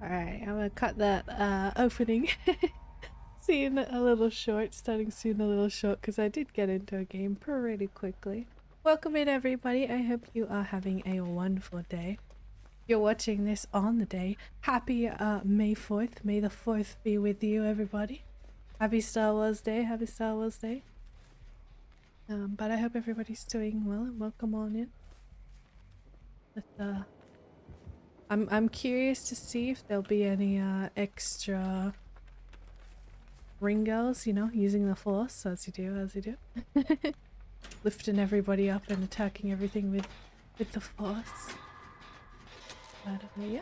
Alright, I'm gonna cut that opening scene a little short, starting soon a little short, because I did get into a game pretty quickly. Welcome in everybody, I hope you are having a wonderful day. You're watching this on the day. Happy May 4th, May the 4th be with you everybody. Happy Star Wars Day, happy Star Wars Day. But I hope everybody's doing well and welcome on in. But, I'm curious to see if there'll be any extra ring girls, you know, using the force as you do. Lifting everybody up and attacking everything with the force. But yeah.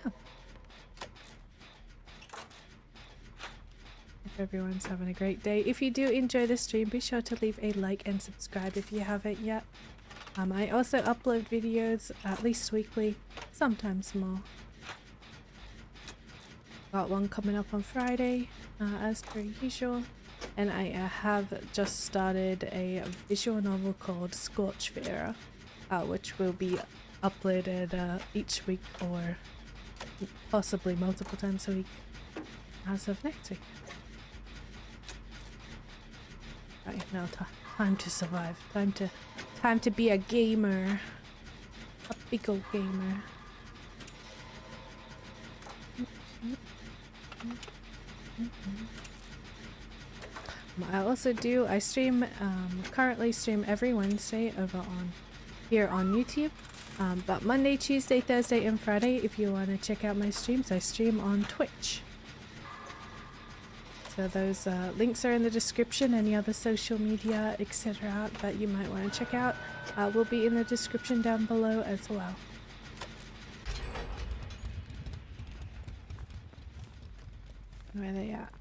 Hope everyone's having a great day. If you do enjoy the stream, be sure to leave a like and subscribe if you haven't yet. I also upload videos at least weekly, sometimes more. Got one coming up on Friday, as per usual, and I have just started a visual novel called Scorchfera, which will be uploaded each week or possibly multiple times a week as of next week. Right, now time to survive, time to be a gamer, a big old gamer. I stream, currently stream every Wednesday over here on YouTube, but Monday, Tuesday, Thursday and Friday, if you want to check out my streams, I stream on Twitch. So those links are in the description. Any other social media, etc. that you might want to check out will be in the description down below as well. Where are they at?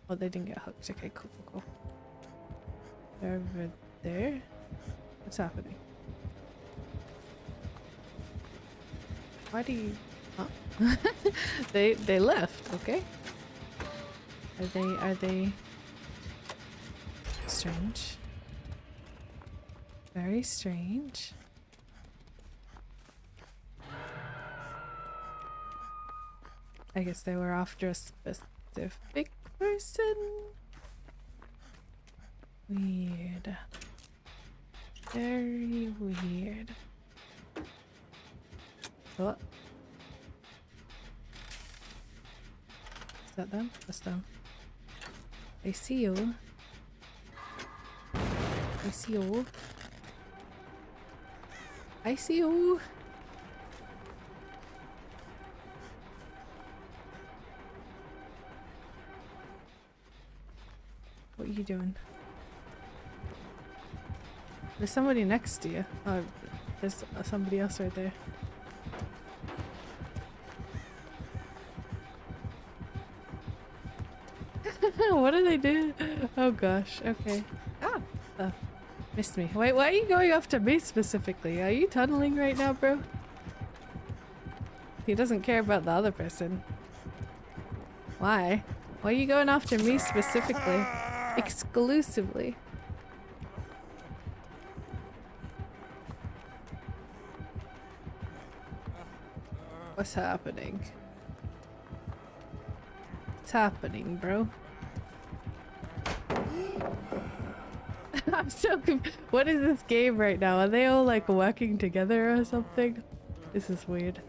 Oh, they didn't get hooked. Okay, cool. They're over there? What's happening? Why do you... Oh. they left, okay. Are they... Strange. Very strange. I guess they were after a specific person. Weird. Very weird. What? Is that them? That's them. I see you. I see you. I see you. What are you doing? There's somebody next to you. Oh, there's somebody else right there. What do they do? Oh gosh, okay. Ah! Oh, missed me. Wait, why are you going after me specifically? Are you tunneling right now, bro? He doesn't care about the other person. Why? Why are you going after me specifically? Exclusively. What's happening? What's happening, bro? I'm so confused. What is this game right now? Are they all like working together or something? This is weird.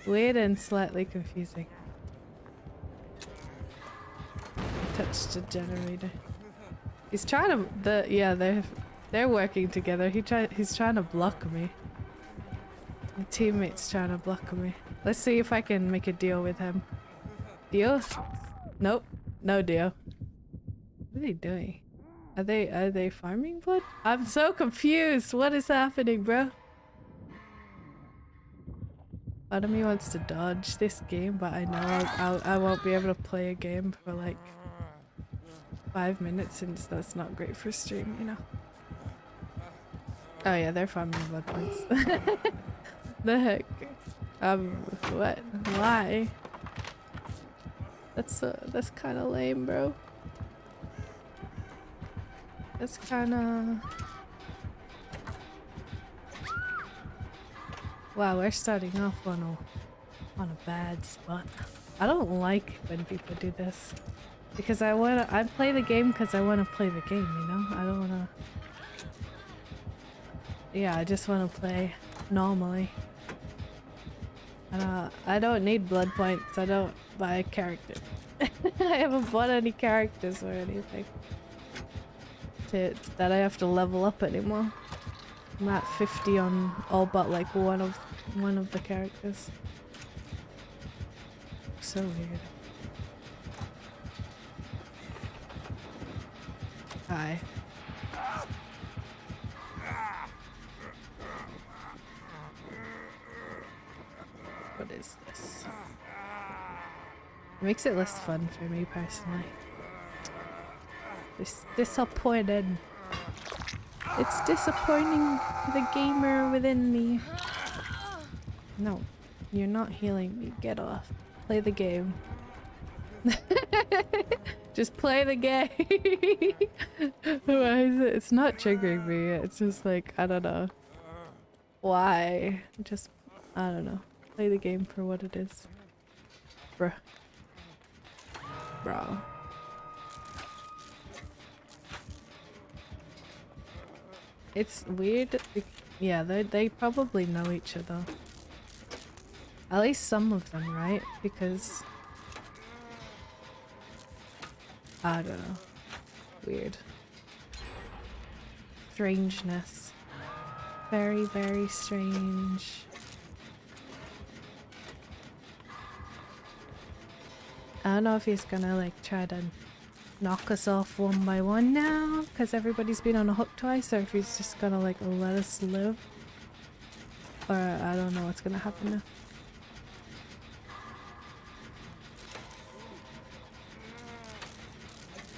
Weird and slightly confusing. I touched a generator. He's trying to... yeah, they're working together. He's trying to block me. My teammate's trying to block me. Let's see if I can make a deal with him. Deal? Nope. No deal. What are they doing? Are they farming blood? I'm so confused. What is happening, bro? Part of me wants to dodge this game, but I know I won't be able to play a game for like 5 minutes, since that's not great for stream, you know. Oh yeah, they're farming blood points. The heck? What? Why? That's kind of lame, bro. That's kind of... Wow, we're starting off on a bad spot. I don't like when people do this. Because I play the game because I wanna play the game, you know? I don't wanna... Yeah, I just wanna play normally. I don't need blood points, I don't buy a character. I haven't bought any characters or anything that I have to level up anymore. I'm at 50 on all but like one of the characters. So weird. Hi. What is this? It makes it less fun for me personally. It's disappointed. It's disappointing the gamer within me. No, you're not healing me. Get off. Play the game. Just play the game. Why is it? It's not triggering me. It's just like, I don't know. Why? Just, I don't know. Play the game for what it is. Bruh. Bro. It's weird. Yeah, they probably know each other. At least some of them, right? Because... I don't know. Weird. Strangeness. Very, very strange. I don't know if he's gonna like try to knock us off one by one now because everybody's been on a hook twice, or if he's just gonna like let us live. Or I don't know what's gonna happen now.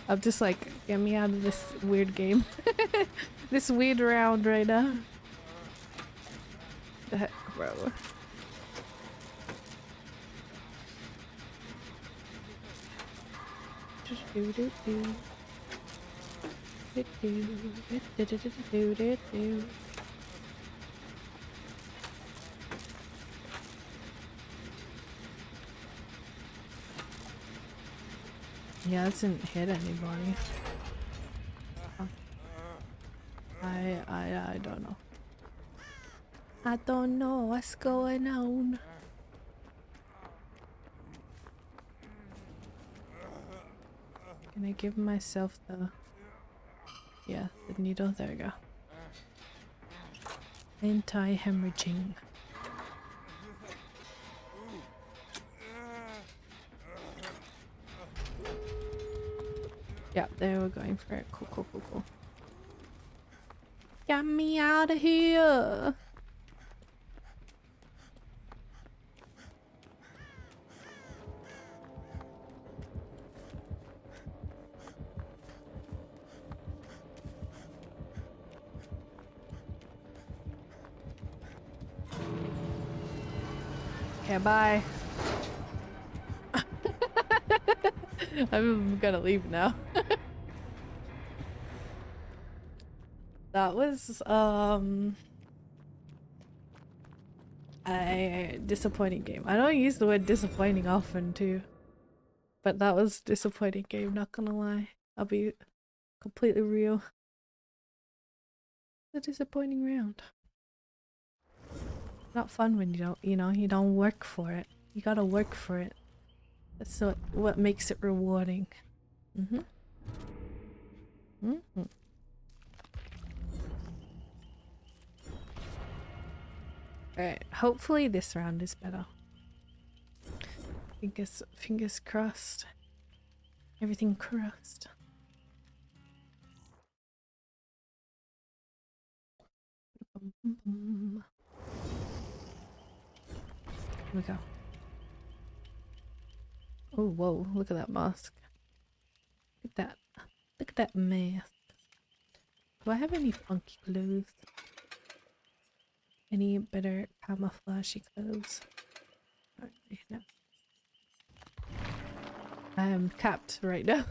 I'm just like, get me out of this weird game. This weird round right now. The heck, bro. Yeah, it doesn't hit anybody. I don't know. I don't know what's going on. Can I give myself the... Yeah, the needle? There we go. Anti-hemorrhaging. Yeah, they were going for it. Cool, cool, cool, cool. Get me out of here! Okay, bye. I'm gonna leave now. That was, a disappointing game. I don't use the word disappointing often too. But that was a disappointing game, not gonna lie. I'll be completely real. A disappointing round. Not fun when you don't work for it. You gotta work for it. That's what makes it rewarding. Alright, hopefully this round is better. Fingers crossed. Everything crossed. Here we go. Oh, whoa, look at that mask. Look at that. Look at that mask. Do I have any funky clothes? Any better camouflagey clothes? No. I am capped right now.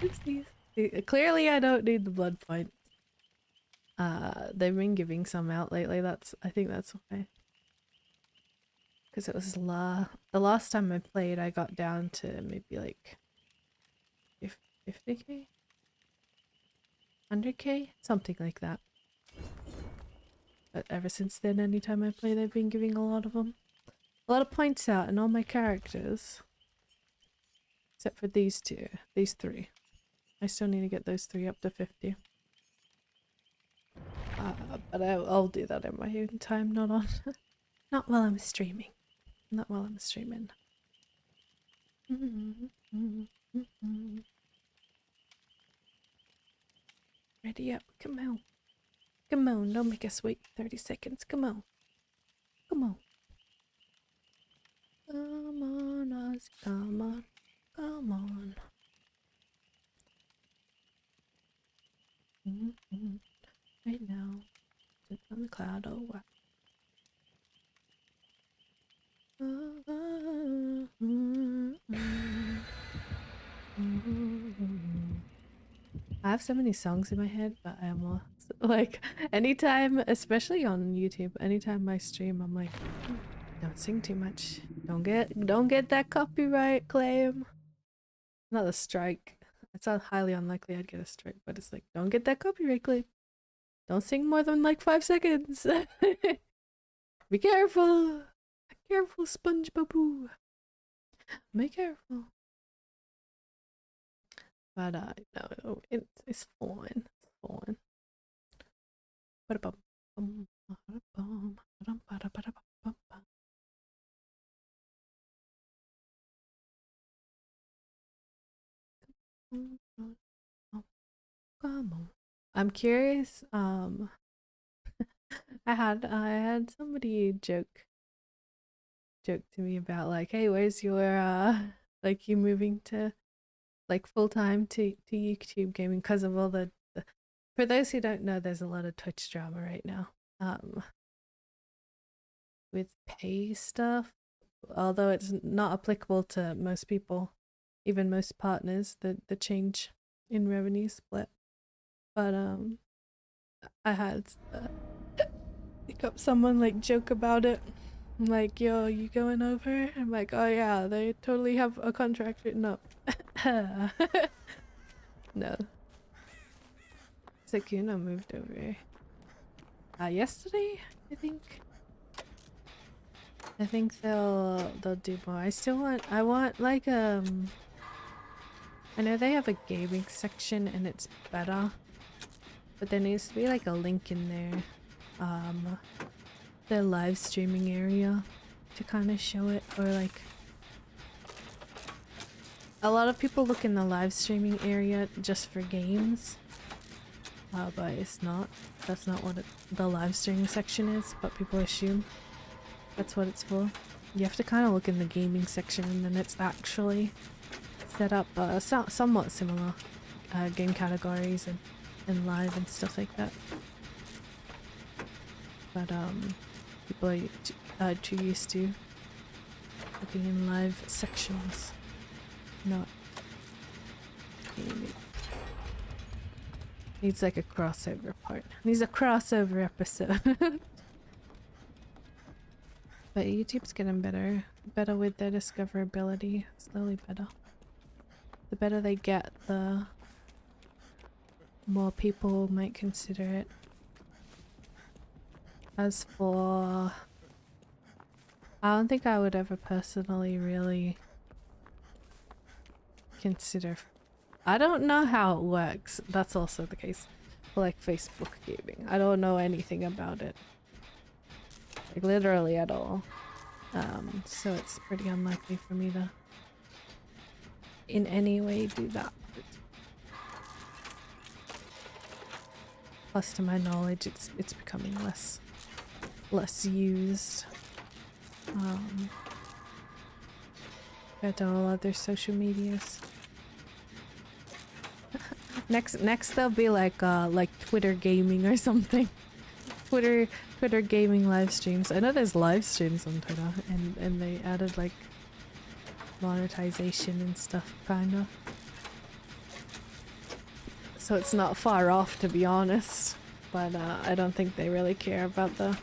Oopsies. Clearly I don't need the blood points. They've been giving some out lately, I think that's why. Because it was the last time I played, I got down to maybe like 50k? 100k? Something like that. But ever since then, anytime I play, they've been giving a lot of them. A lot of points out in all my characters. Except for these two. These three. I still need to get those three up to 50. But I'll do that in my own time, not on... not while I'm streaming. Not while I'm streaming. Ready up, come on. Come on, don't make us wait 30 seconds. Come on. Come on. Come on, us. Come on. Come on. Right now. Sit on the cloud. Oh, wow. I have so many songs in my head, but I am like anytime, especially on YouTube, anytime I stream, I'm like, don't sing too much. Don't get that copyright claim. Not a strike. It's not highly unlikely I'd get a strike, but it's like, don't get that copyright claim. Don't sing more than like 5 seconds. Be careful. Careful, SpongeBob. Be careful. But no, it's fine. It's fine. Come on. I'm curious. I had somebody joke to me about like, hey, where's your like you moving to like full time to YouTube gaming because of all the for those who don't know, there's a lot of Twitch drama right now. With pay stuff, although it's not applicable to most people, even most partners, the change in revenue split. But I had someone like joke about it. I'm like, yo, you going over? I'm like, oh yeah, they totally have a contract written up. No. Sakuna moved over. Yesterday, I think. I think they'll do more. I want like I know they have a gaming section and it's better. But there needs to be like a link in there. The live streaming area to kind of show it, or like a lot of people look in the live streaming area just for games, but it's not. That's not what the live streaming section is, but people assume that's what it's for. You have to kind of look in the gaming section and then it's actually set up somewhat similar game categories and live and stuff like that. But people are too used to looking in live sections, not gaming. Needs like a crossover part. Needs a crossover episode. But YouTube's getting better with their discoverability. Slowly better. The better they get, the more people might consider it. As for... I don't think I would ever personally really consider... I don't know how it works. That's also the case for like Facebook gaming. I don't know anything about it. Like literally at all. So it's pretty unlikely for me to in any way do that. Plus to my knowledge it's becoming less used. Compared to all other social medias. Next there'll be like Twitter gaming or something. Twitter gaming live streams. I know there's live streams on Twitter and they added like monetization and stuff kinda. So it's not far off, to be honest. But I don't think they really care about the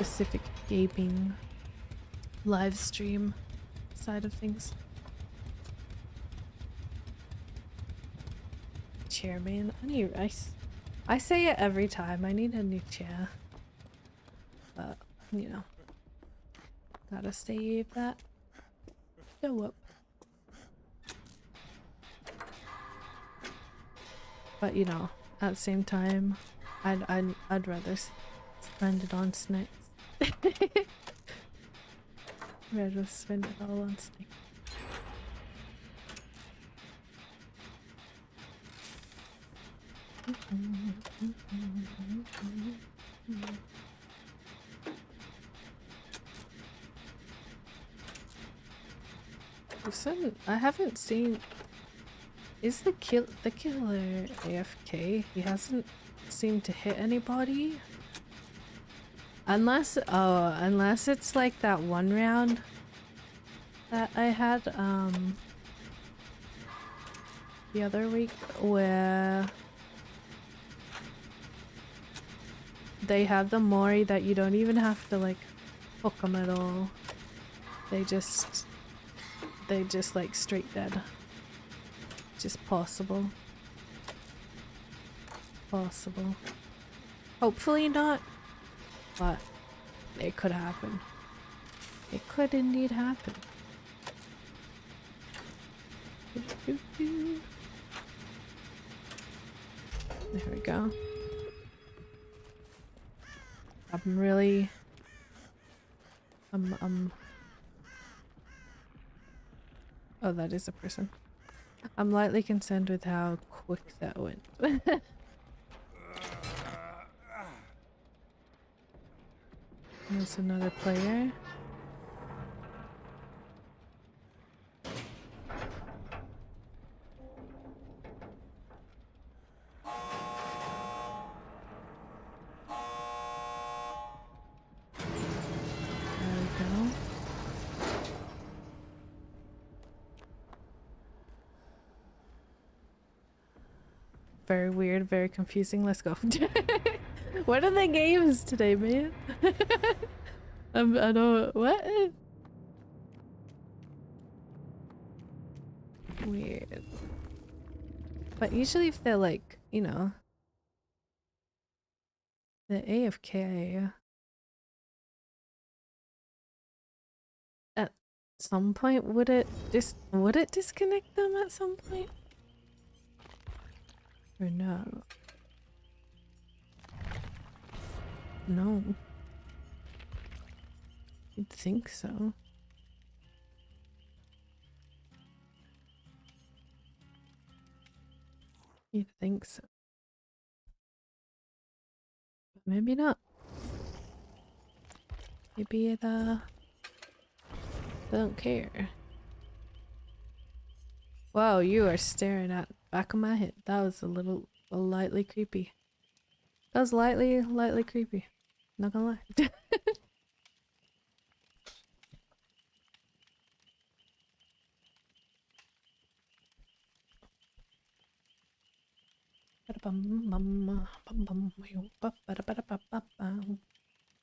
specific gaming live stream side of things. Chairman, I say it every time. I need a new chair, but you know, gotta save that dough up. But you know, at the same time, I'd rather spend it on snacks. Rather spend it all on snacks. Listen, I haven't seen. Is the killer AFK? He hasn't seemed to hit anybody. Unless it's like that one round that I had the other week where they have the Mori that you don't even have to like hook them at all. They just like straight dead. Just possible. Possible. Hopefully not, but it could happen. It could indeed happen. There we go. I'm really... Oh, that is a person. I'm lightly concerned with how quick that went. There's another player. There we go. Very weird, very confusing. Let's go. What are the games today, man? I don't... What? Weird. But usually if they're like, you know... The AFK... At some point, would it disconnect them at some point? Or no? No. You'd think so. You'd think so. But maybe not. Maybe they don't care. Wow, you are staring at the back of my head. That was a lightly creepy. That was lightly creepy. Not gonna lie.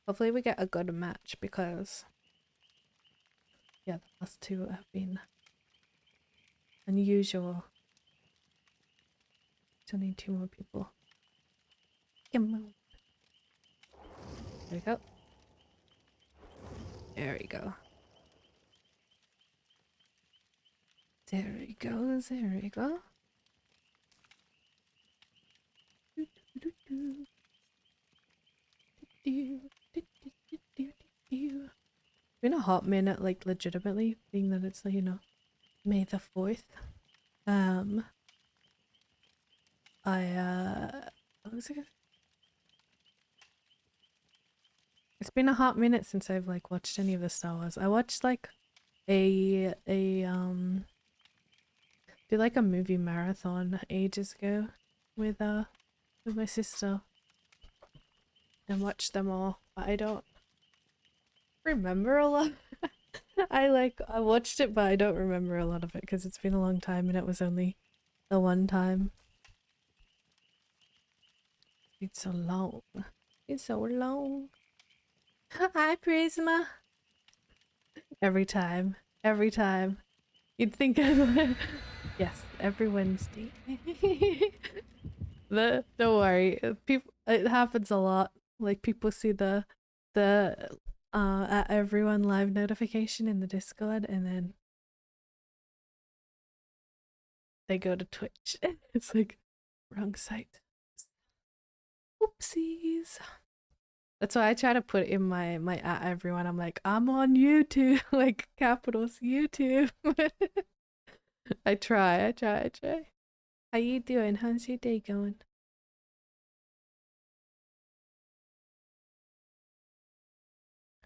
Hopefully we get a good match because yeah, the last two have been unusual. Still need 2 more people. Come on. There we go. There we go. There we go. There we go. It's been a hot minute, like legitimately, being that it's, you know, May the 4th. What was it? It's been a hot minute since I've like watched any of the Star Wars. I watched like did like a movie marathon ages ago with my sister and watched them all, but I don't remember a lot. I watched it, but I don't remember a lot of it because it's been a long time and it was only the one time. It's so long. It's so long. Hi, Prisma. Every time. Every time. You'd think I'd... Yes, every Wednesday. Don't worry. People, it happens a lot. Like people see the at everyone live notification in the Discord and then they go to Twitch. It's like wrong site. Oopsies. That's why I try to put in my at everyone. I'm like, I'm on YouTube, like capitals YouTube. I try. How you doing? How's your day going?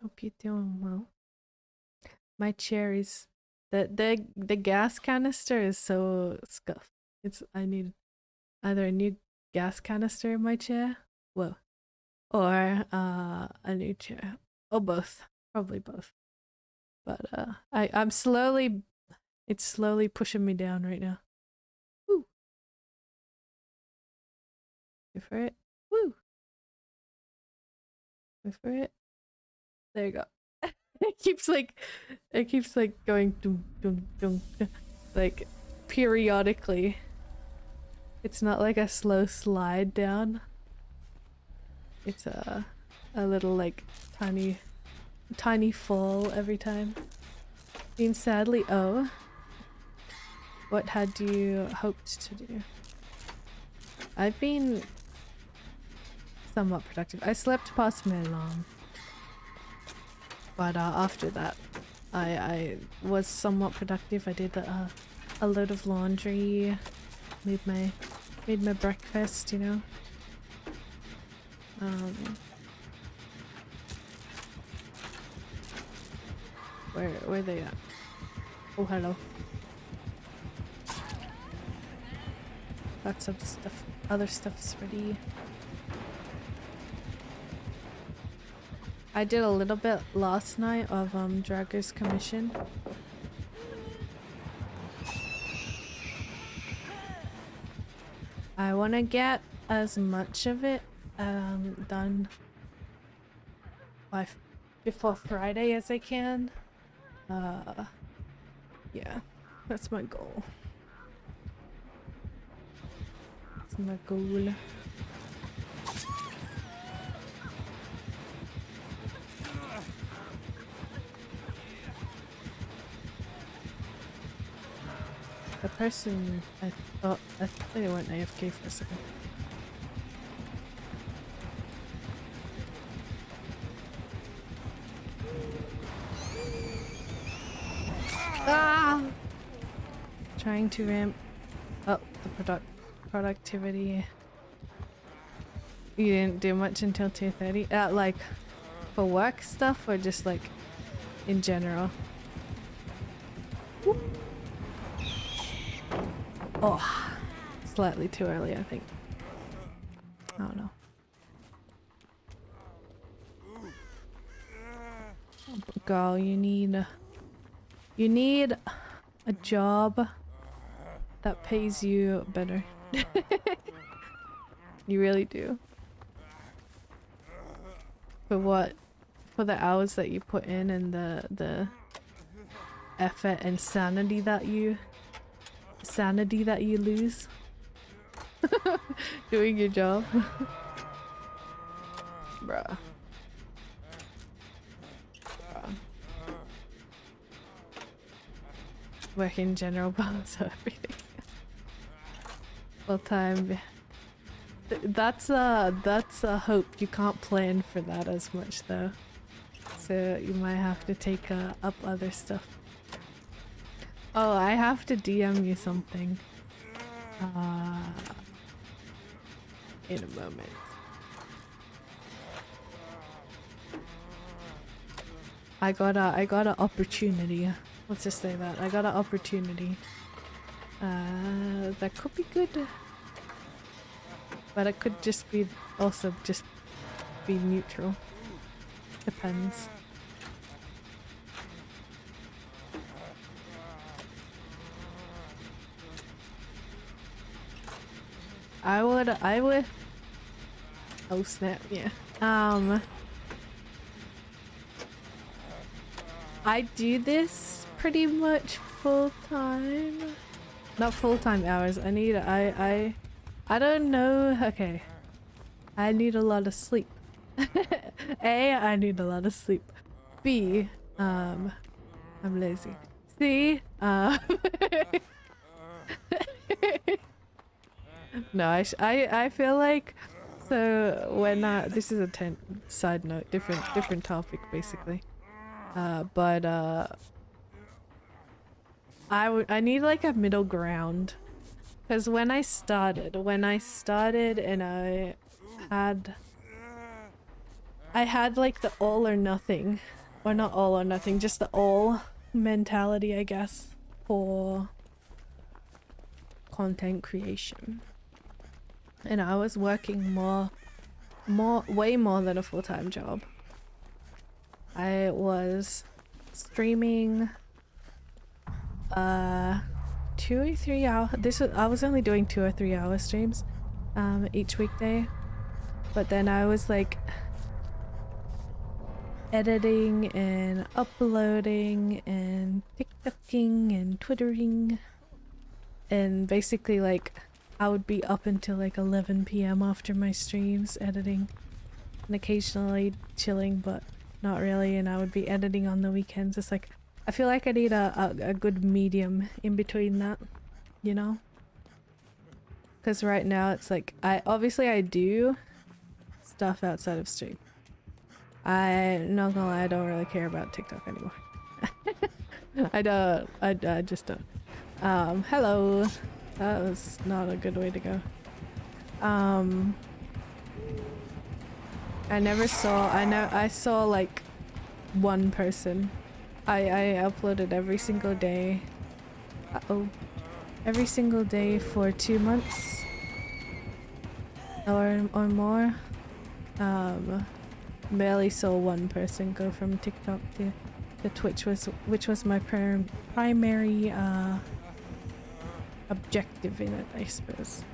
Hope you're doing well. My chair is the gas canister is so scuffed. I need either a new gas canister in my chair, whoa, or a new chair, or both, probably both. But I'm slowly, it's slowly pushing me down right now. Woo, go for it. Woo, go for it. There you go. It keeps like going dum dum dum, like periodically. It's not like a slow slide down. It's a little like tiny fall every time. Being sadly, oh, what had you hoped to do? I've been somewhat productive. I slept past my alarm, but after that, I was somewhat productive. I did a load of laundry, made my breakfast, you know. Where are they at? Oh, hello. Lots of stuff. Other stuff's ready. I did a little bit last night of Dragger's Commission. I want to get as much of it done by before Friday as I can. Yeah, that's my goal. That's my goal. The person I thought they went AFK for a second. Ah! Trying to ramp up the productivity. You didn't do much until 2:30? Like for work stuff or just like in general? Whoop. Oh, slightly too early, I think. I don't know. Girl, you need a job that pays you better. You really do. For what? For the hours that you put in and the effort and sanity that you lose doing your job. Bruh. Work in general, balance everything. Full time. That's a hope. You can't plan for that as much though. So you might have to take up other stuff. Oh, I have to DM you something. In a moment. I got an opportunity. Let's just say that. I got an opportunity. That could be good. But it could just be also just be neutral. Depends. I would oh snap, yeah. I do this pretty much full time. Not full time hours. I don't know. Okay. I need a lot of sleep. A, I need a lot of sleep. B, I'm lazy. C, no, I feel like, so when this is a side note, different topic basically. But I need like a middle ground, because when I started and I had like the all or nothing, or not all or nothing, just the all mentality, I guess, for content creation. And I was working way more than a full-time job. I was streaming 2 or 3 hours. I was only doing 2 or 3 hour streams each weekday, but then I was like editing and uploading and TikToking and Twittering, and basically like I would be up until like 11 p.m. after my streams editing, and occasionally chilling, but not really, and I would be editing on the weekends. It's like I feel like I need a good medium in between that, you know? Because right now it's like I do stuff outside of stream. I'm not gonna lie, I don't really care about TikTok anymore. I just don't. Hello. That was not a good way to go. I saw like one person. I uploaded every single day. Every single day for 2 months. Or more. Barely saw one person go from TikTok to Twitch, which was my primary objective in it, I suppose.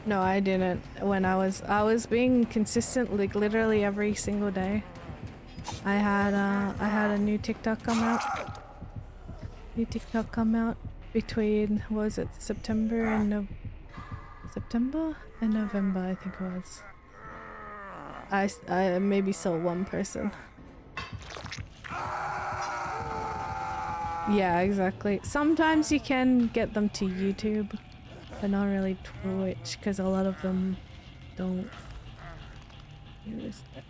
No, I didn't. When I was being consistent, like literally every single day. I had a new TikTok come out. Between, what was it, September and November, I think it was. I maybe saw one person. Yeah, exactly. Sometimes you can get them to YouTube, but not really Twitch, because a lot of them don't use it.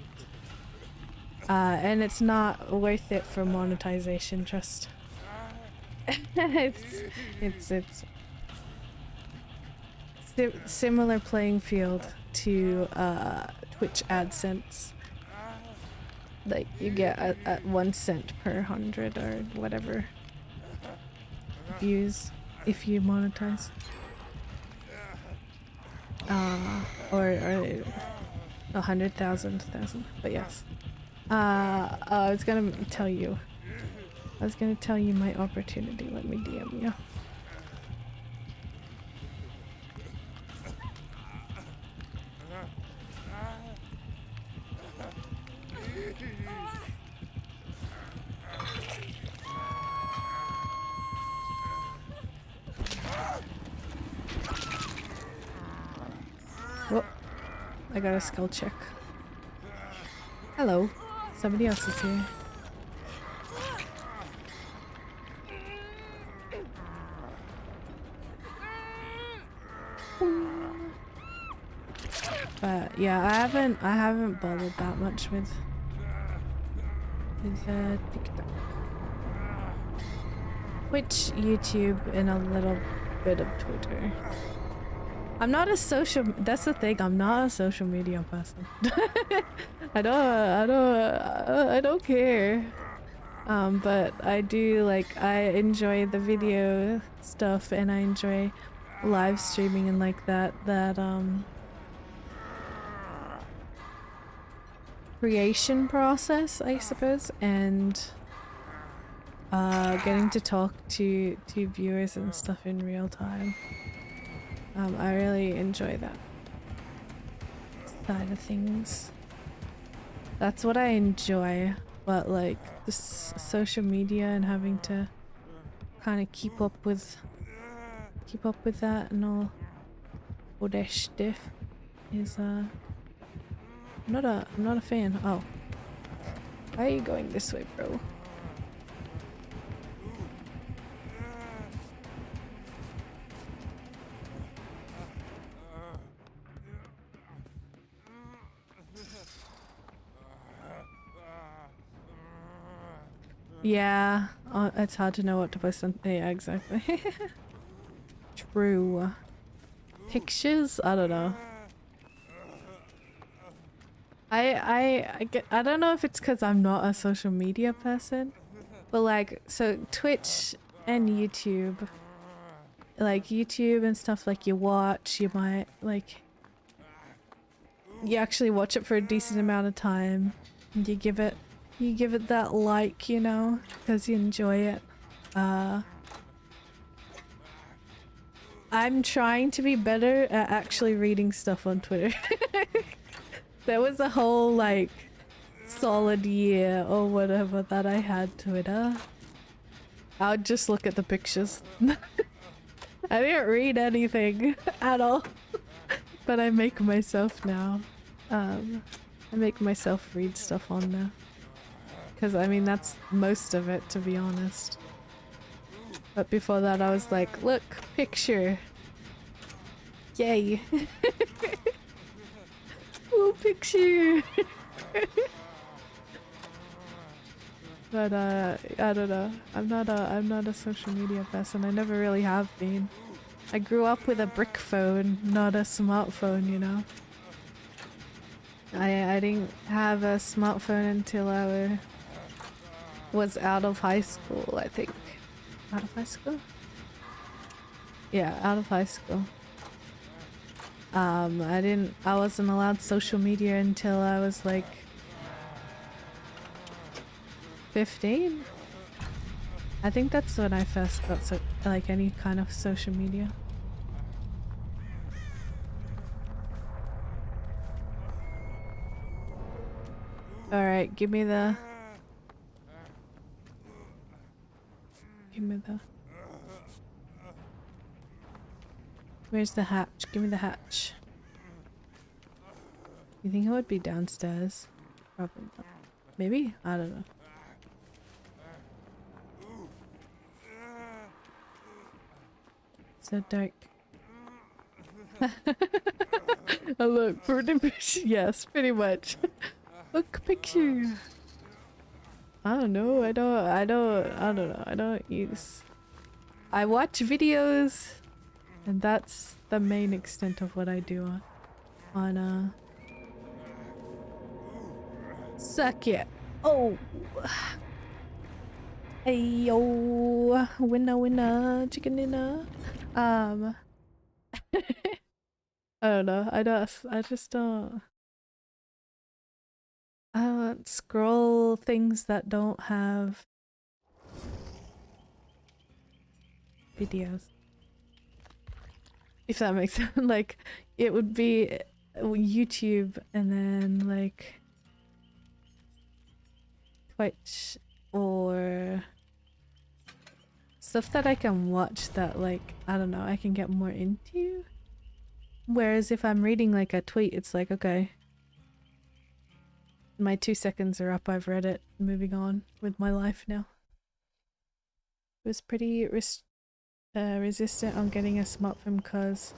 And it's not worth it for monetization, just it's similar playing field to Twitch AdSense. Like you get at 1 cent per 100 or whatever views if you monetize. Or 100,000, but yes. I was gonna tell you my opportunity. Let me DM you. Whoop. I got a skull check. Hello. Somebody else is here. But yeah, I haven't bothered that much with TikTok. Twitch, YouTube, and a little bit of Twitter. I'm not a that's the thing, I'm not a social media person. I don't care. But I do, like, I enjoy the video stuff, and I enjoy live streaming and like that creation process, I suppose, and getting to talk to viewers and stuff in real time. I really enjoy that side of things. That's what I enjoy, but like this social media and having to kind of keep up with that and all that stuff is I'm not a fan. Oh. Why are you going this way, bro? Yeah, it's hard to know what to post on. Yeah, exactly. True. Pictures? I don't know. I don't know if it's because I'm not a social media person, but like, so Twitch and YouTube, like YouTube and stuff, like you watch, you might like, you actually watch it for a decent amount of time, and you give it that like, you know, because you enjoy it. I'm trying to be better at actually reading stuff on Twitter. There was a whole like solid year or whatever that I had Twitter. I would just look at the pictures. I didn't read anything at all. But I make myself now. I make myself read stuff on there. Because I mean that's most of it, to be honest. But before that I was like, look, picture. Yay. Ooh, picture. But I don't know. I'm not a social media person. I never really have been. I grew up with a brick phone, not a smartphone, you know. I didn't have a smartphone until I was out of high school, I think. Out of high school? Yeah, out of high school. I wasn't allowed social media until I was like 15. I think that's when I first got like any kind of social media. Alright, give me the... Where's the hatch? Give me the hatch. You think it would be downstairs? Probably not. Maybe? I don't know. So dark. Oh look, pretty much. Yes, pretty much. Look, picture. I don't know. I don't know. I don't use. I watch videos, and that's the main extent of what I do on Suck it. Oh. Hey yo, winner, chicken dinner. I don't know. I just don't. I don't scroll things that don't have videos. If that makes sense. Like, it would be YouTube and then like Twitch or stuff that I can watch that like, I don't know, I can get more into. Whereas if I'm reading like a tweet, it's like, okay, my 2 seconds are up, I've read it, moving on with my life now. It was pretty resistant on getting a smartphone because,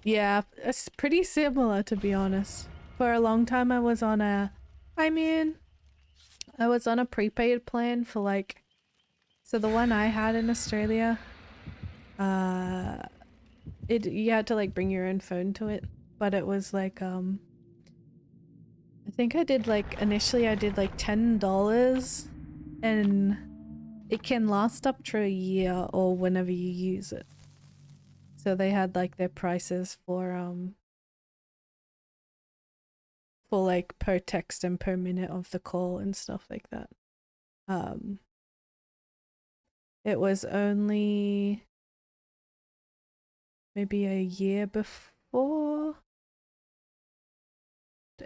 yeah, it's pretty similar to be honest. For a long time I was on a, I was on a prepaid plan for like, so the one I had in Australia, you had to like bring your own phone to it, but it was like, I think I did like, initially I did like $10 and it can last up to a year or whenever you use it. So they had like their prices for like per text and per minute of the call and stuff like that. It was only maybe a year before.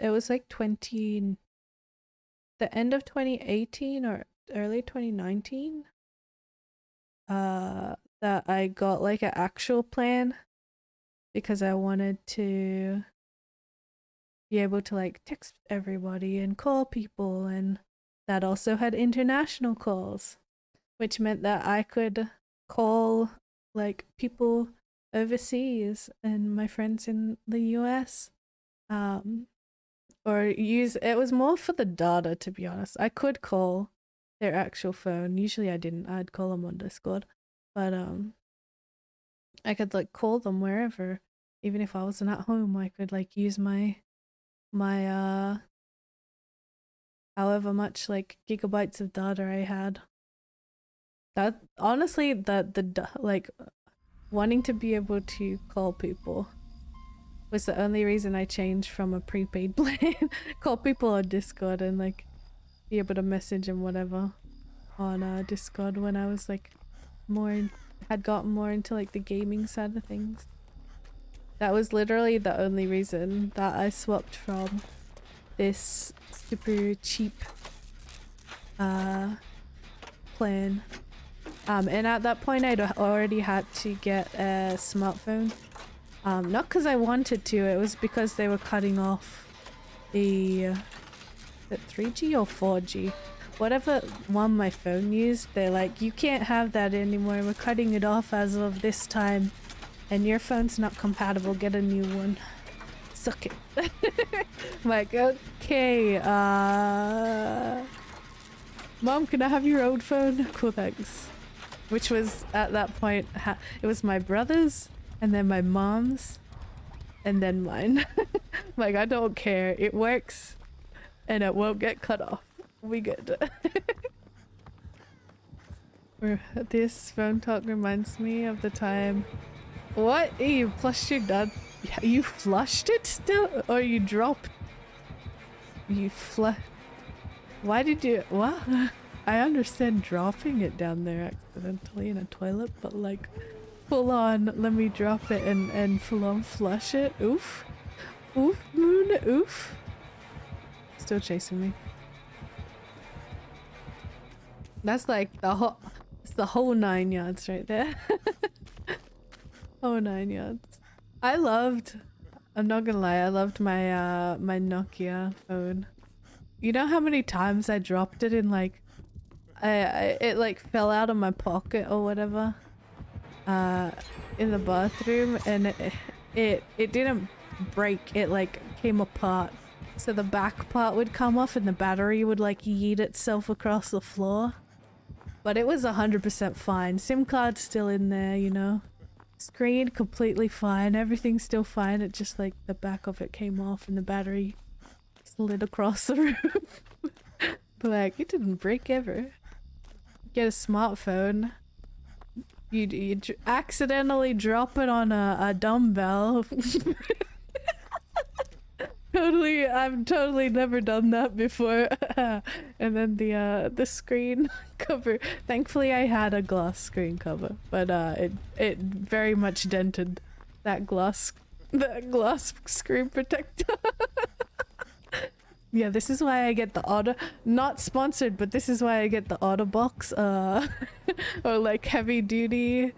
It was like 20 the end of 2018 or early 2019 that I got like an actual plan because I wanted to be able to like text everybody and call people, and that also had international calls, which meant that I could call like people overseas and my friends in the US, or use it was more for the data, to be honest. I could call their actual phone. Usually I didn't. I'd call them on Discord, but I could like call them wherever, even if I wasn't at home. I could like use my however much like gigabytes of data I had. That honestly, the like wanting to be able to call people was the only reason I changed from a prepaid plan. Call people on Discord and like be able to message and whatever on Discord when I was like had gotten more into like the gaming side of things. That was literally the only reason that I swapped from this super cheap plan. And at that point I'd already had to get a smartphone. Not because I wanted to, it was because they were cutting off the 3G or 4G? Whatever one my phone used, they're like, you can't have that anymore, we're cutting it off as of this time, and your phone's not compatible, get a new one. Suck it. I'm like, okay, Mom, can I have your old phone? Cool, thanks. Which was, at that point, it was my brother's, and then my mom's, and then mine. Like, I don't care. It works, and it won't get cut off. We good. This phone talk reminds me of the time... What? You flushed your dad? You flushed it still? Or you dropped? You Why did you... What? I understand dropping it down there accidentally in a toilet, but like... Full on, let me drop it and full on flush it. Oof. Oof, moon, oof. Still chasing me. That's like it's the whole 9 yards right there. Whole 9 yards. I'm not gonna lie, I loved my my Nokia phone. You know how many times I dropped it in like, it like fell out of my pocket or whatever? In the bathroom, and it didn't break, it like came apart, so the back part would come off and the battery would like yeet itself across the floor, but it was 100% fine. SIM card's still in there, you know, screen completely fine, everything's still fine. It just like the back of it came off and the battery slid across the room. But like, it didn't break ever. Get a smartphone, you accidentally drop it on a dumbbell. Totally, I've totally never done that before. And then the screen cover. Thankfully, I had a glass screen cover, but it very much dented that glass screen protector. Yeah, this is why I get the auto, not sponsored, but this is why I get the auto box, or like heavy duty,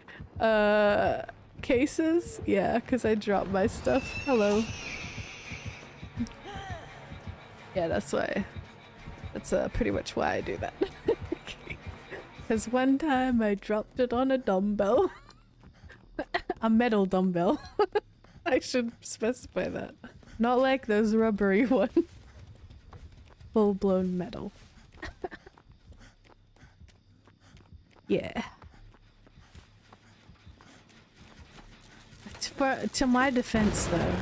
cases. Yeah, because I drop my stuff. Hello. Yeah, that's why. That's pretty much why I do that. Because one time I dropped it on a dumbbell. A metal dumbbell. I should specify that. Not like those rubbery ones. Full-blown metal. Yeah. To my defense though,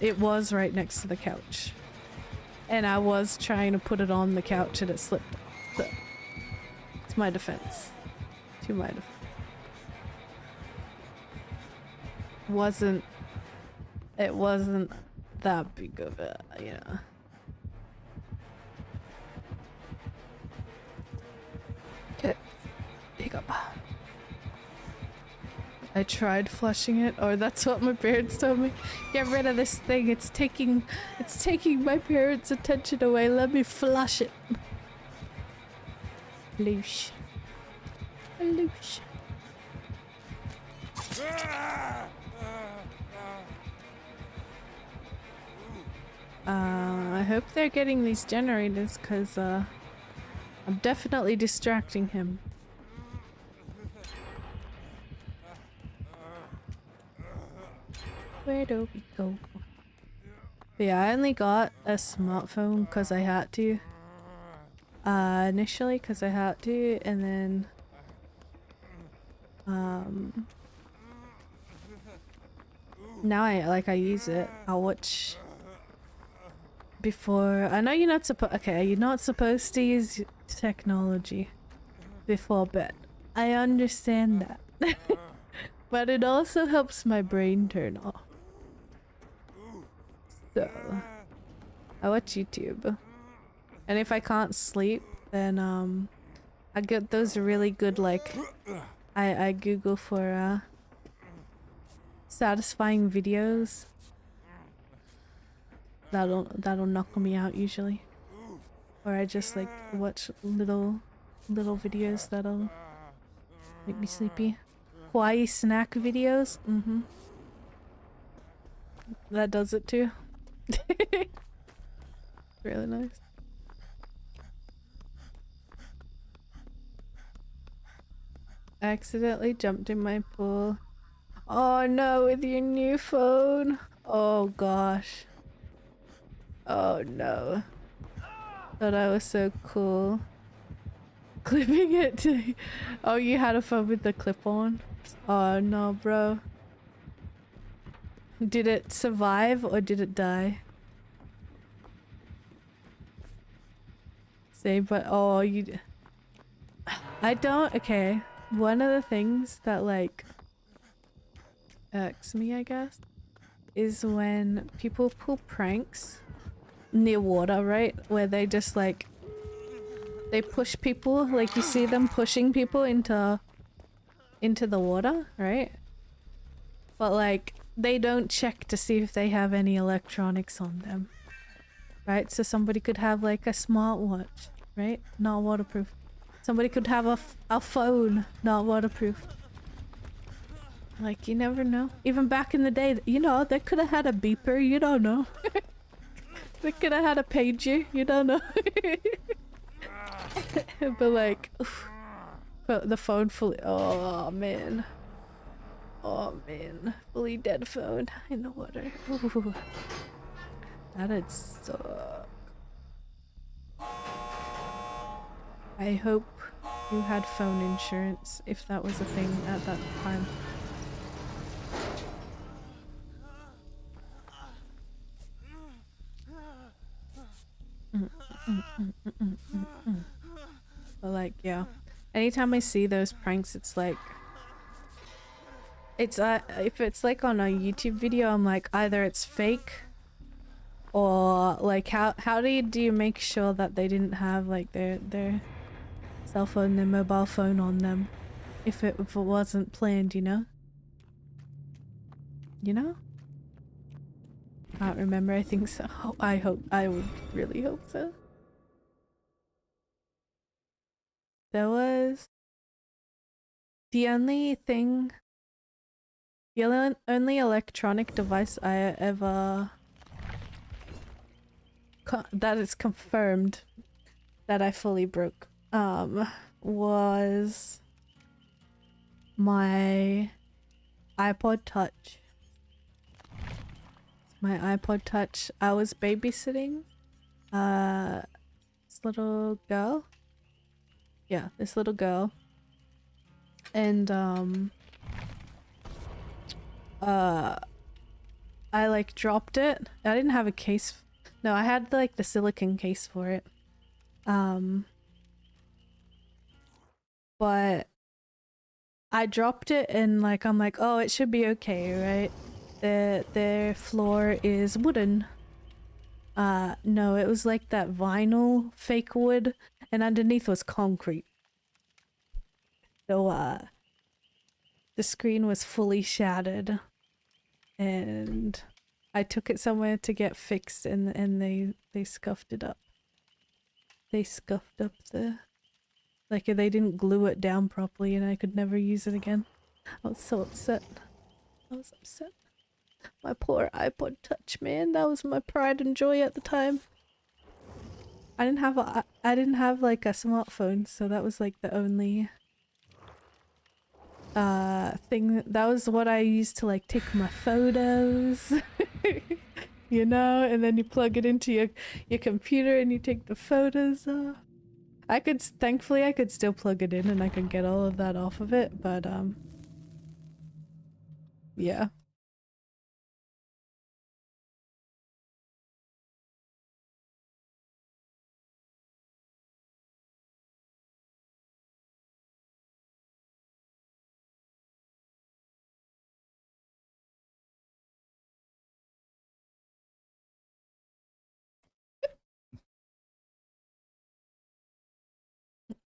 it was right next to the couch. And I was trying to put it on the couch and it slipped. So, it's my defense. To my defense. It wasn't that big of a, yeah. Okay, pick up. I tried flushing it, or that's what my parents told me. Get rid of this thing, it's taking my parents' attention away, let me flush it. Loosh. Loosh. I hope they're getting these generators, cause I'm definitely distracting him. Where do we go? But yeah, I only got a smartphone because I had to. Initially because I had to, and then now I use it. I'll watch before. I know you're not supposed. Okay, you're not supposed to use technology before bed. I understand that. But it also helps my brain turn off. So, I watch YouTube. And if I can't sleep, then I get those really good, like, I Google for satisfying videos. That'll knock me out usually. Or I just like watch little videos that'll make me sleepy. Kawaii snack videos. That does it too. Really nice. I accidentally jumped in my pool. Oh no, with your new phone. Oh gosh. Oh no. Thought I was so cool. Clipping it to... Oh, you had a phone with the clip on? Oh no, bro. Did it survive or did it die? Same, but oh, you... I don't... Okay. One of the things that, like, irks me, I guess, is when people pull pranks near water, right? Where they just, like... They push people, like you see them pushing people into the water, right? But, like, they don't check to see if they have any electronics on them. Right? So somebody could have, like, a smartwatch, right? Not waterproof. Somebody could have a phone, not waterproof. Like, you never know. Even back in the day, you know, they could have had a beeper, you don't know. They could have had a pager, you don't know. But like, oof, but the phone fully, oh man. Oh man, fully dead phone in the water. Ooh. That'd suck. I hope you had phone insurance, if that was a thing at that time. But like, yeah. Anytime I see those pranks, it's like... It's if it's like on a YouTube video, I'm like, either it's fake or like how do you make sure that they didn't have like their cell phone, their mobile phone on them if it wasn't planned, you know? You know? Can't remember, I think so. I would really hope so. There was the only only electronic device I ever that is confirmed that I fully broke was my iPod Touch. My iPod Touch. I was babysitting this little girl. Yeah, this little girl. And I like dropped it. I didn't have a case. No, I had like the silicone case for it. But I dropped it and like I'm like, oh, it should be okay, right? Their floor is wooden. No, it was like that vinyl fake wood and underneath was concrete. So the screen was fully shattered, and I took it somewhere to get fixed, and they scuffed it up. They scuffed up the, like, they didn't glue it down properly, and I could never use it again. I was so upset. I was upset. My poor iPod Touch, man. That was my pride and joy at the time. I didn't have like a smartphone, so that was like the only thing that was what I used to like take my photos. You know, and then you plug it into your computer and you take the photos off. Thankfully I could still plug it in and I could get all of that off of it, but yeah.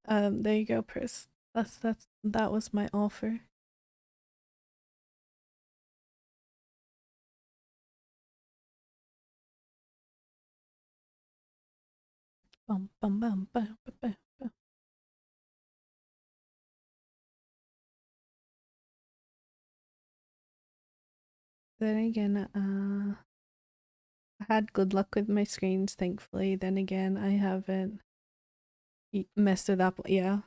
There you go, Pris. That was my offer. Bum bum bum bum bum bum. Bum. Then again, I had good luck with my screens, thankfully. Then again, I haven't messed it up. Yeah.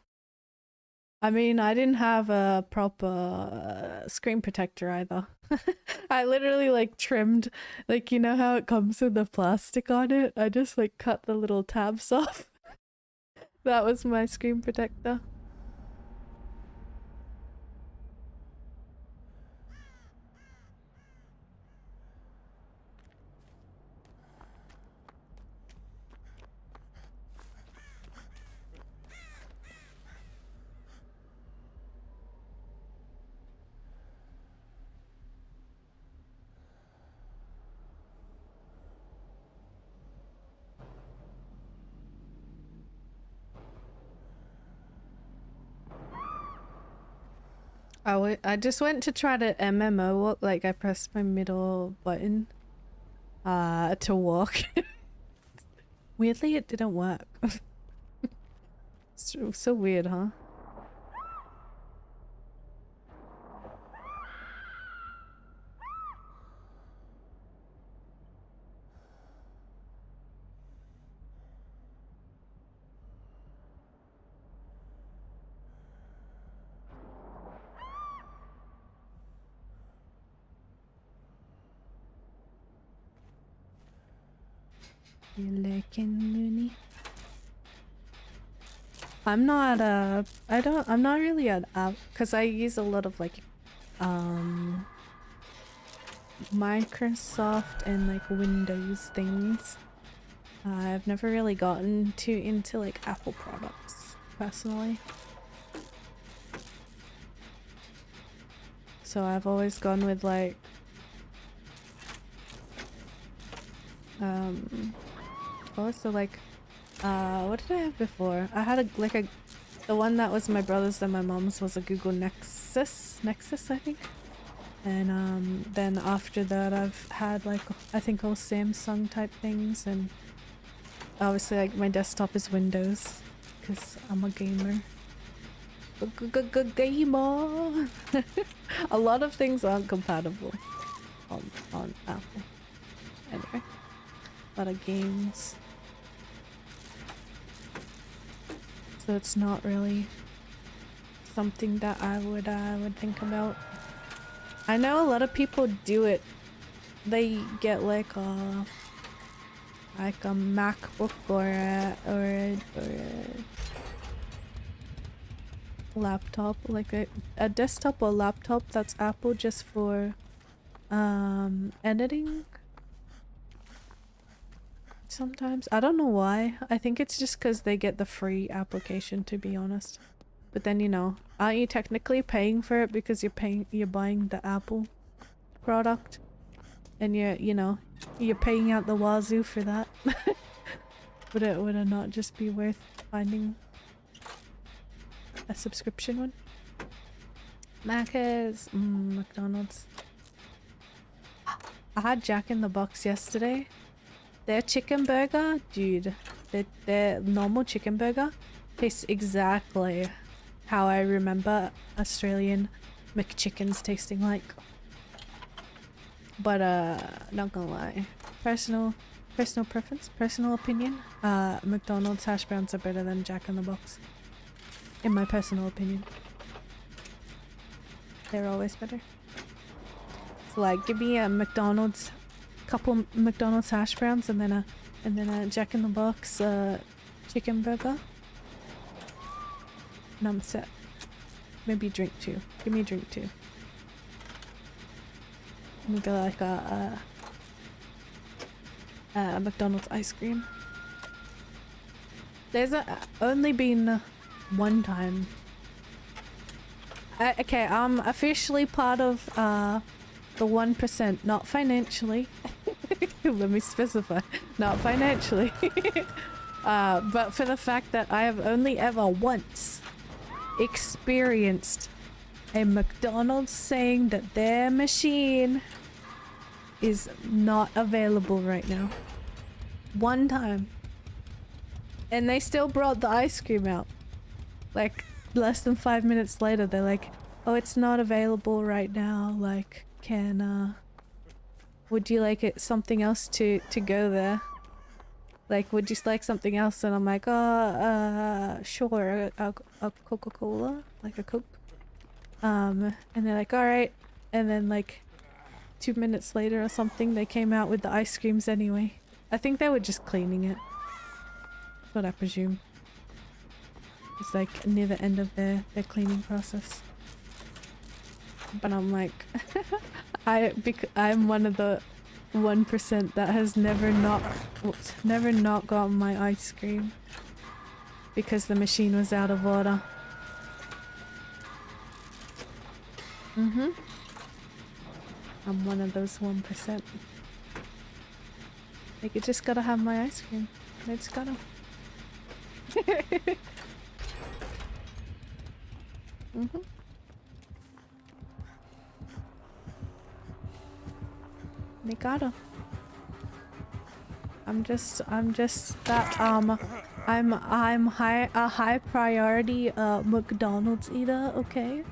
I mean, I didn't have a proper screen protector either. I literally like trimmed, like, you know how it comes with the plastic on it? I just like cut the little tabs off. That was my screen protector. I just went to try to MMO walk, like I pressed my middle button to walk. Weirdly, it didn't work. So weird, huh? You looking loony? I'm not I'm not really an app because I use a lot of like Microsoft and like Windows things. I've never really gotten too into like Apple products personally. So I've always gone with like what was the like what did I have before? I had the one that was my brother's and my mom's was a Google Nexus I think. And then after that I've had like I think all Samsung type things, and obviously like my desktop is Windows because I'm a gamer. Gamer. A lot of things aren't compatible on Apple. Anyway, a lot of games. So it's not really something that I would think about. I know a lot of people do it. They get like a MacBook or a laptop, like a desktop or laptop that's Apple just for editing. Sometimes I don't know why. I think it's just because they get the free application, to be honest. But then, you know, aren't you technically paying for it because you're buying the Apple product, and you're paying out the wazoo for that? Would it not just be worth finding a subscription one? Macca's, McDonald's. I had Jack in the Box yesterday. Their chicken burger, dude, their normal chicken burger tastes exactly how I remember Australian McChickens tasting like. But not gonna lie, personal preference, personal opinion, McDonald's hash browns are better than Jack in the Box. In my personal opinion. They're always better. So like, give me a McDonald's, couple McDonald's hash browns, and then a Jack in the Box chicken burger, and I'm set. Maybe drink too. Give me a drink too. Maybe like a McDonald's ice cream. There's only been one time. Okay, I'm officially part of the 1%, not financially. Let me specify, not financially. But for the fact that I have only ever once experienced a McDonald's saying that their machine is not available right now. One time. And they still brought the ice cream out. Like, less than 5 minutes later, they're like, oh, it's not available right now. Like, would you like it something else to go there? Like, would you like something else? And I'm like, sure, a Coca-Cola, like a Coke. And they're like, all right. And then like 2 minutes later or something, they came out with the ice creams anyway. I think they were just cleaning it. That's what I presume. It's like near the end of their cleaning process. But I'm like, I'm one of the 1% that has never not gotten my ice cream because the machine was out of order. I'm one of those 1%. Like, you just gotta have my ice cream. I just gotta. They gotta. I'm just that I'm a high priority McDonald's eater, okay?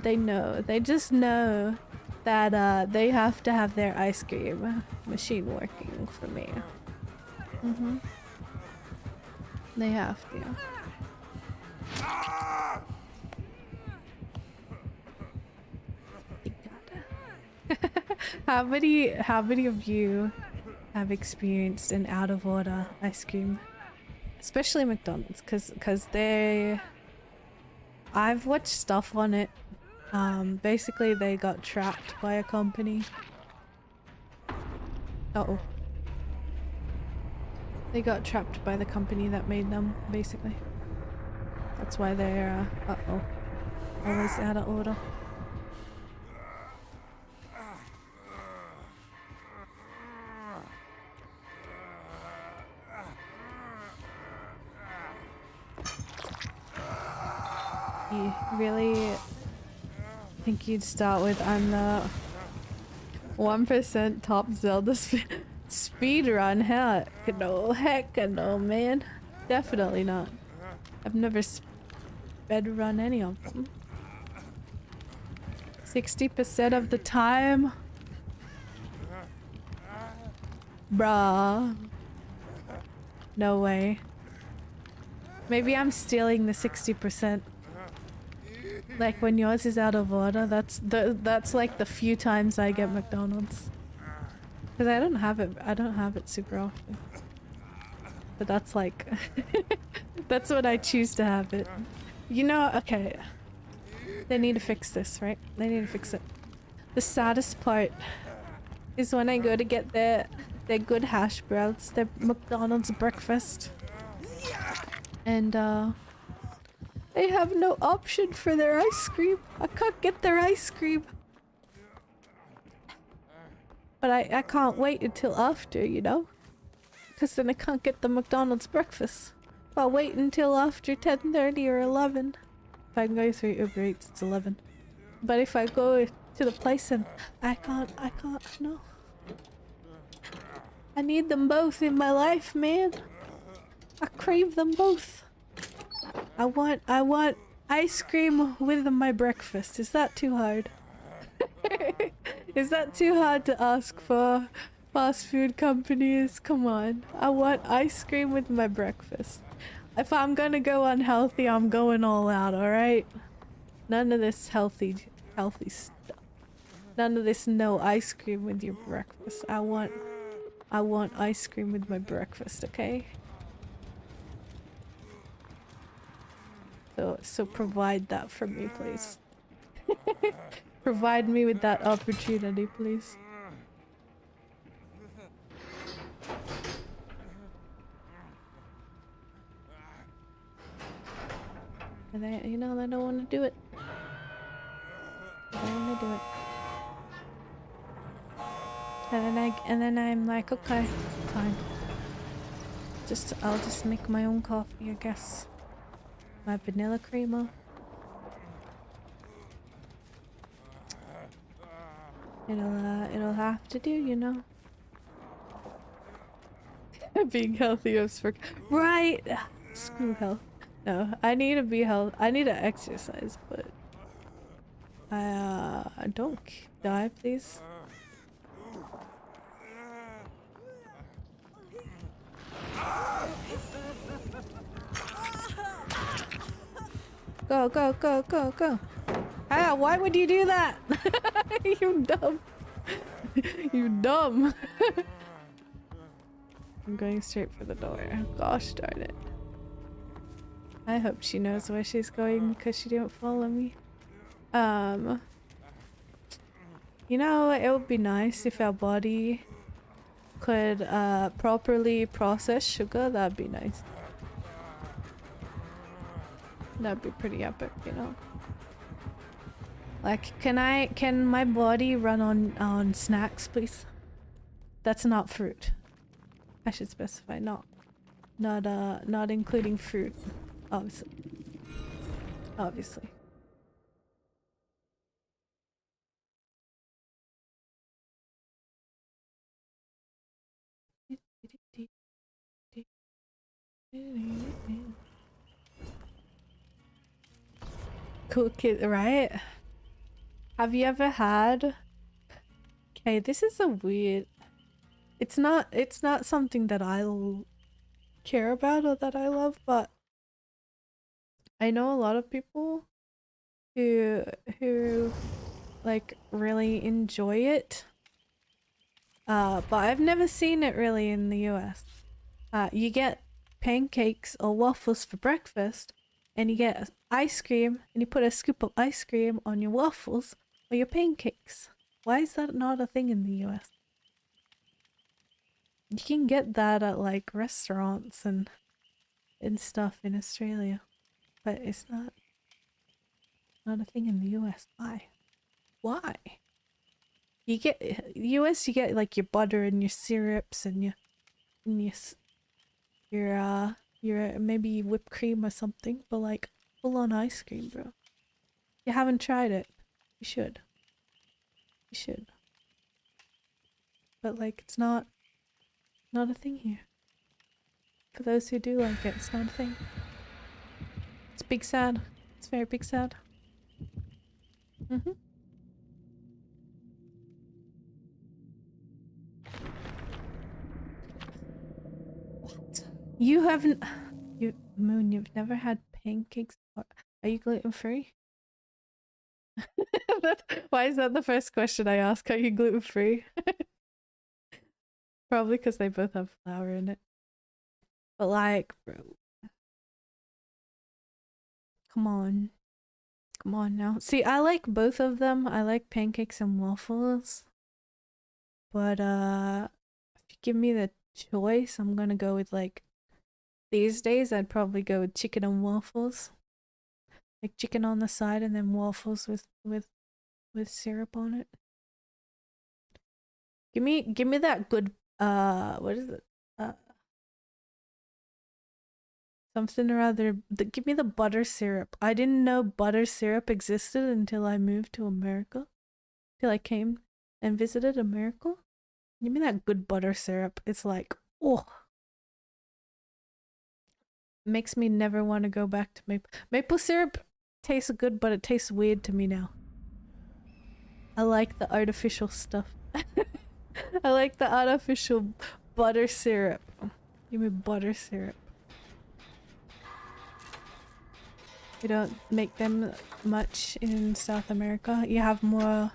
They just know that they have to have their ice cream machine working for me. They have to. How many of you have experienced an out of order ice cream? Especially McDonald's, cause I've watched stuff on it. Basically they got trapped by a company. Uh-oh. They got trapped by the company that made them, basically. That's why they're, uh-oh, always out of order. You really think you'd start with I'm the 1% top Zelda speed run? Heck no, man. Definitely not. I've never sped run any of them. 60% of the time? Bruh. No way. Maybe I'm stealing the 60%. Like when yours is out of order, that's like the few times I get McDonald's. Cause I don't have it super often. But that's like that's when I choose to have it. You know, okay. They need to fix this, right? They need to fix it. The saddest part is when I go to get their good hash browns, their McDonald's breakfast. And they have no option for their ice cream. I can't get their ice cream. But I can't wait until after, you know? Because then I can't get the McDonald's breakfast. I'll wait until after 10:30 or 11. If I go through Uber Eats, it's 11. But if I go to the place and I can't, no. I need them both in my life, man. I crave them both. I want ice cream with my breakfast. Is that too hard? Is that too hard to ask for? Fast food companies, come on. I want ice cream with my breakfast. If I'm gonna go unhealthy, I'm going all out, alright? None of this healthy stuff. None of this no ice cream with your breakfast. I want ice cream with my breakfast, okay? So provide that for me, please. Provide me with that opportunity, please. And they, you know, they don't want to do it. They don't want to do it. And then I'm like, okay, fine. I'll just make my own coffee, I guess. My vanilla creamer. It'll have to do, you know. Being healthy is for right. Screw health. No, I need to be healthy. I need to exercise, but I don't die, please. Go, go, go, go, go. Ah, why would you do that? You dumb. You dumb. I'm going straight for the door. Gosh darn it. I hope she knows where she's going because she didn't follow me. You know, it would be nice if our body could properly process sugar. That'd be nice. That'd be pretty epic, you know. Like, can my body run on snacks, please? That's not fruit. I should specify, not including fruit, obviously. Obviously. Cool kid, right? Have you ever had... Okay, this is a weird... It's not something that I'll care about or that I love, but I know a lot of people who like really enjoy it. But I've never seen it really in the US. You get pancakes or waffles for breakfast, and you get ice cream, and you put a scoop of ice cream on your waffles or your pancakes. Why is that not a thing in the US? You can get that at like restaurants and stuff in Australia, but it's not a thing in the US. Why? Why? You get US, you get like your butter and your syrups and your maybe whipped cream or something, but like full on ice cream, bro. You haven't tried it. You should. You should. But like it's not a thing here. For those who do like it, it's not a thing. It's big sad. It's very big sad. Mm-hmm. What? You haven't... Moon, you've never had pancakes? Are you gluten-free? Why is that the first question I ask? Are you gluten-free? Probably because they both have flour in it. But like, bro. Come on. Come on now. See, I like both of them. I like pancakes and waffles. But if you give me the choice, I'm gonna go with like... These days, I'd probably go with chicken and waffles. Like chicken on the side and then waffles with syrup on it. Give me that good what is it? Something or other. Give me the butter syrup. I didn't know butter syrup existed until I moved to America. Till I came and visited America. Give me that good butter syrup. It's like, oh. Makes me never want to go back to maple syrup. Tastes good, but it tastes weird to me now. I like the artificial stuff. I like the artificial butter syrup. Give me butter syrup. We don't make them much in South America. You have more...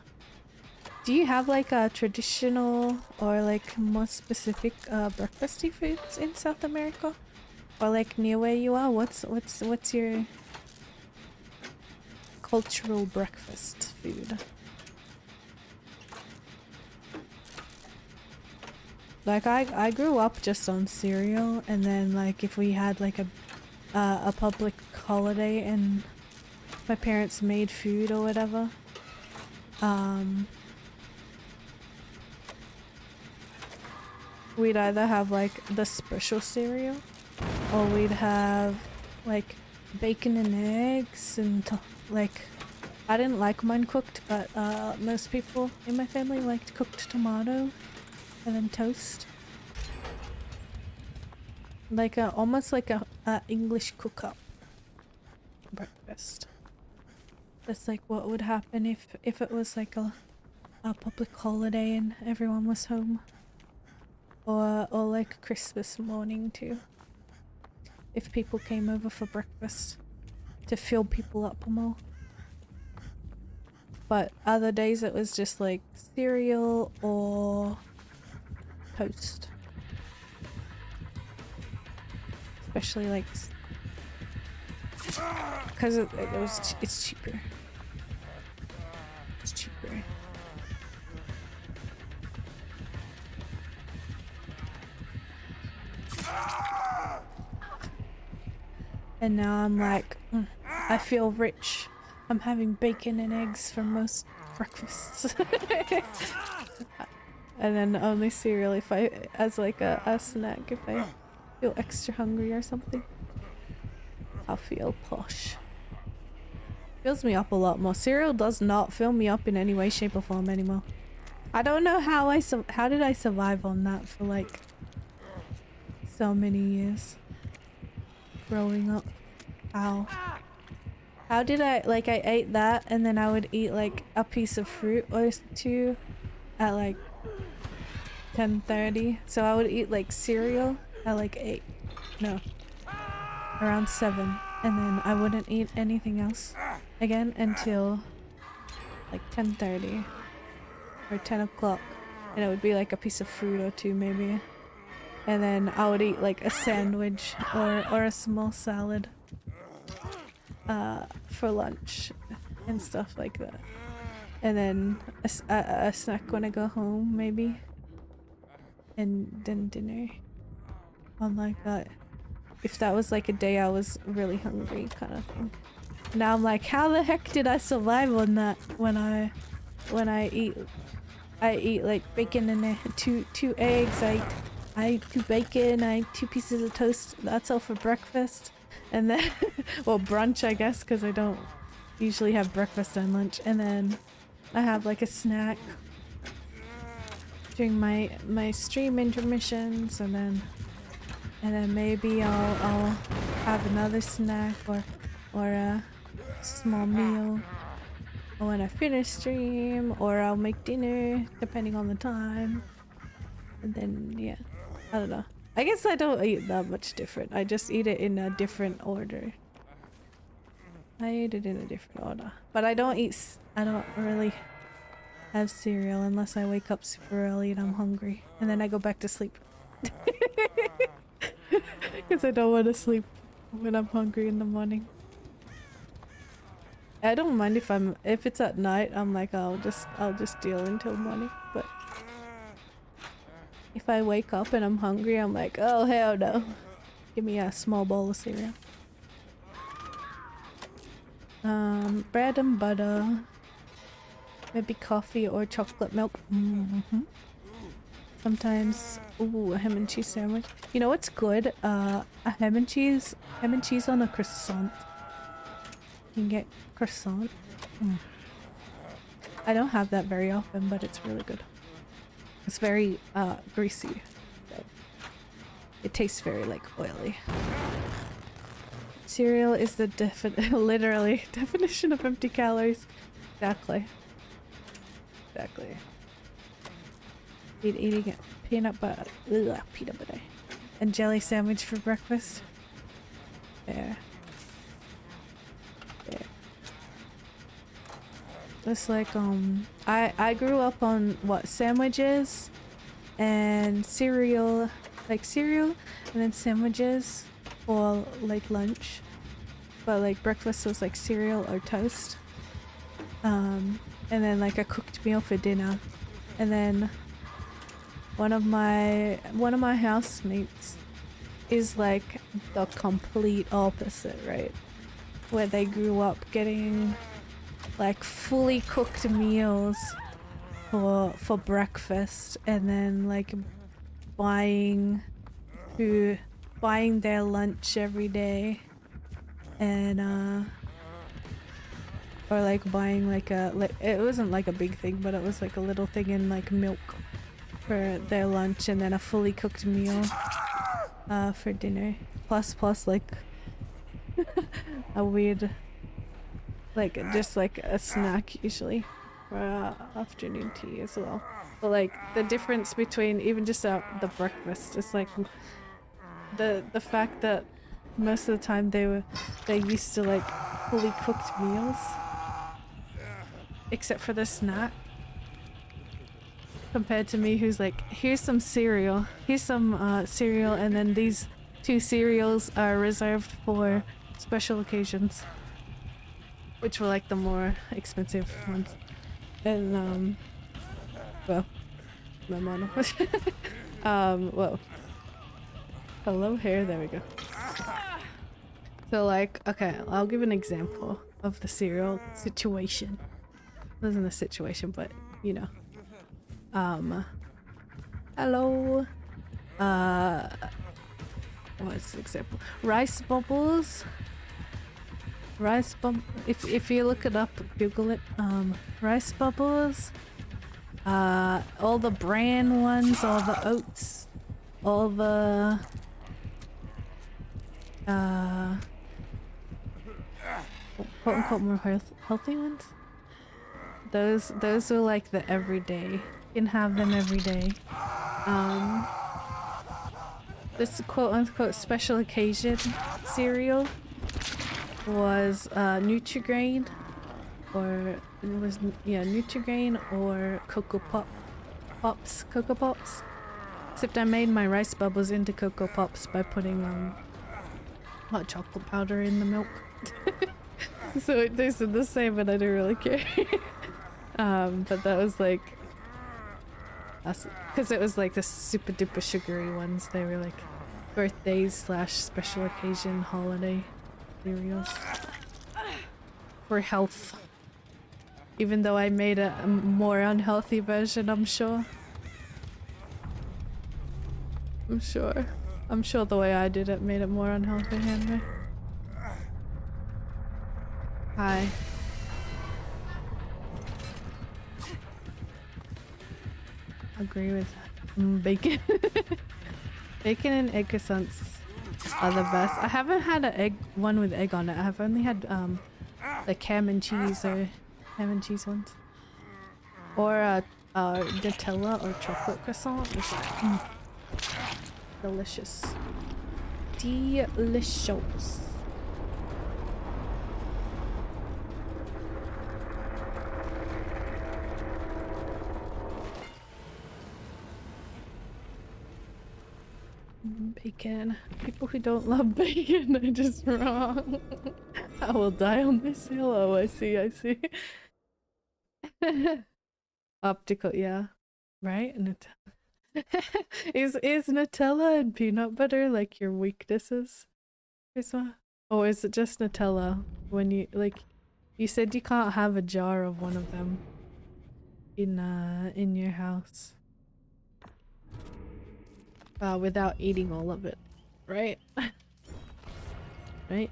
Do you have like a traditional or like more specific breakfasty foods in South America? Or like near where you are? What's your cultural breakfast food? Like I grew up just on cereal, and then like if we had like a public holiday and my parents made food or whatever, we'd either have like the special cereal, or we'd have like bacon and eggs and like I didn't like mine cooked, but most people in my family liked cooked tomato and then toast. Like almost like a English cook-up breakfast. That's like what would happen if it was like a public holiday and everyone was home. Or like Christmas morning too. If people came over for breakfast to fill people up more. But other days it was just like cereal or toast. Especially like because it's cheaper. It's cheaper. And now I'm like, I feel rich. I'm having bacon and eggs for most breakfasts. And then only cereal if as like a snack if I feel extra hungry or something. I feel posh. Fills me up a lot more. Cereal does not fill me up in any way, shape or form anymore. I don't know how did I survive on that for like so many years. Growing up. How did I ate that and then I would eat like a piece of fruit or two at like 10:30. So I would eat like cereal at like 8. No. Around 7. And then I wouldn't eat anything else again until like 10:30 or 10 o'clock. And it would be like a piece of fruit or two maybe. And then I would eat like a sandwich or a small salad for lunch and stuff like that. And then a snack when I go home maybe. And then dinner. On like that. If that was like a day I was really hungry kind of thing. Now I'm like, how the heck did I survive on that when I eat like bacon and two eggs, I eat 2 bacon, I eat 2 pieces of toast. That's all for breakfast. And then, well, brunch, I guess, because I don't usually have breakfast and lunch. And then I have like a snack during my stream intermissions, and then maybe I'll have another snack or a small meal when I finish stream, or I'll make dinner depending on the time. And then yeah, I don't know. I guess I don't eat that much different. I just eat it in a different order. I eat it in a different order. But I don't really have cereal unless I wake up super early and I'm hungry. And then I go back to sleep. Because I don't want to sleep when I'm hungry in the morning. I don't mind if it's at night. I'm like, I'll just deal until morning. But if I wake up and I'm hungry, I'm like, oh hell no. Give me a small bowl of cereal. Bread and butter. Maybe coffee or chocolate milk. Sometimes, ooh, a ham and cheese sandwich. You know what's good? A ham and cheese on a croissant. You can get croissant. Mm. I don't have that very often, but it's really good. It's very greasy. So it tastes very like oily. Cereal is the literally definition of empty calories. Exactly. Exactly. Eating peanut butter, peanut butter, and jelly sandwich for breakfast. There. There. Just like I grew up on what, sandwiches and cereal, like cereal, and then sandwiches for like lunch, but like breakfast was like cereal or toast, and then like a cooked meal for dinner, and then one of my housemates is like the complete opposite, right? Where they grew up getting like fully cooked meals for breakfast, and then like buying their lunch every day, and or like buying like it wasn't like a big thing, but it was like a little thing in like milk for their lunch, and then a fully cooked meal for dinner, plus like a weird, like just like a snack usually for afternoon tea as well. But like the difference between even just the breakfast is like the fact that most of the time they used to like fully cooked meals, except for the snack, compared to me, who's like, here's some cereal, and then these 2 cereals are reserved for special occasions, which were like the more expensive ones. And well, my mom well, hello hair, there we go. So like, okay, I'll give an example of the cereal situation. It wasn't a situation, but you know. Hello. What's the example? Rice bubbles. If you look it up, Google it. Rice bubbles. All the bran ones, all the oats, all the quote unquote more healthy ones. Those are like the everyday. You can have them every day. This quote unquote special occasion cereal was Nutrigrain, or it was, yeah, Nutrigrain or Cocoa Pops. Except I made my rice bubbles into Cocoa Pops by putting hot chocolate powder in the milk. So it tasted the same, but I didn't really care. But that was like, because it was like the super duper sugary ones. They were like birthdays / special occasion holiday cereals for health. Even though I made a more unhealthy version, I'm sure. I'm sure the way I did it made it more unhealthy anyway. Hi. Agree with bacon. Bacon and egg croissants are the best. I haven't had one with egg on it. I've only had like ham and cheese ones, or Nutella or chocolate croissant. It's like, delicious, delicious. Bacon. People who don't love bacon are just wrong. I will die on this hill. Oh, I see. Optical, yeah. Right? Is Nutella and peanut butter like your weaknesses, Prisma? Or is it just Nutella when you said you can't have a jar of one of them in your house? without eating all of it, right? Right?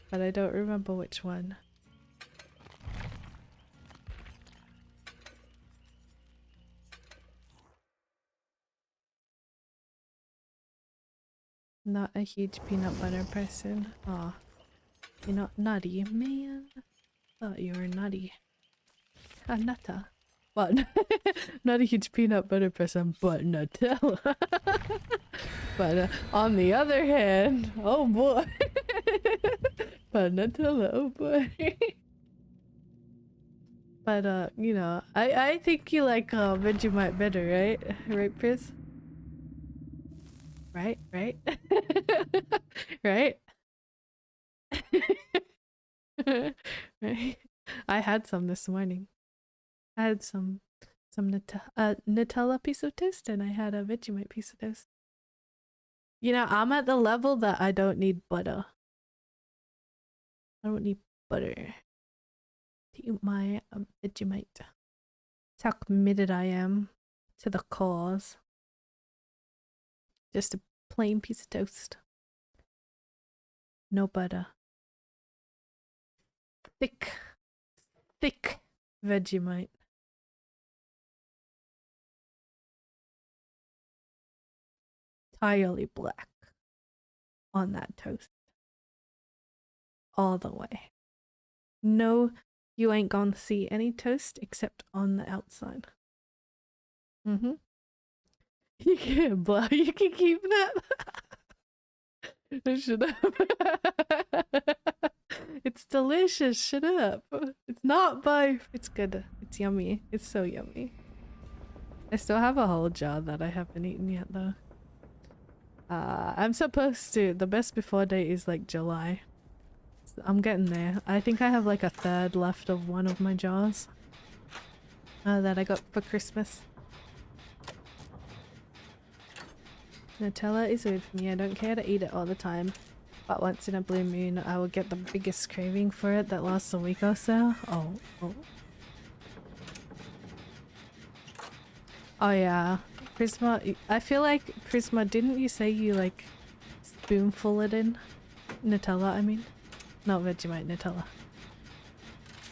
But I don't remember which one. Not a huge peanut butter person. Aw. You're not nutty, man. Thought you were nutty. A nutter. Well, not a huge peanut butter person, but Nutella. But on the other hand, oh boy. But Nutella, oh boy. But you know, I think you like Vegemite better, right? Right, Pris? Right, right? Right? Right? I had some this morning. I had some Nutella piece of toast and I had a Vegemite piece of toast. You know, I'm at the level that I don't need butter. I don't need butter to eat my Vegemite. That's how committed I am to the cause. Just a plain piece of toast. No butter. Thick Vegemite. Entirely black on that toast. All the way. No, you ain't gonna see any toast except on the outside. Mm-hmm. You can blow. You can keep that. Shut up. It's delicious. Shut up. It's not both. It's good. It's yummy. It's so yummy. I still have a whole jar that I haven't eaten yet though. I'm supposed to. The best before date is like July. So I'm getting there. I think I have like a third left of one of my jars that I got for Christmas. Nutella is weird for me. I don't care to eat it all the time, but once in a blue moon I will get the biggest craving for it that lasts a week or so. Oh. Oh yeah. Prisma, I feel like, Prisma, didn't you say you like spoonful it in? Nutella, I mean. Not Vegemite, Nutella.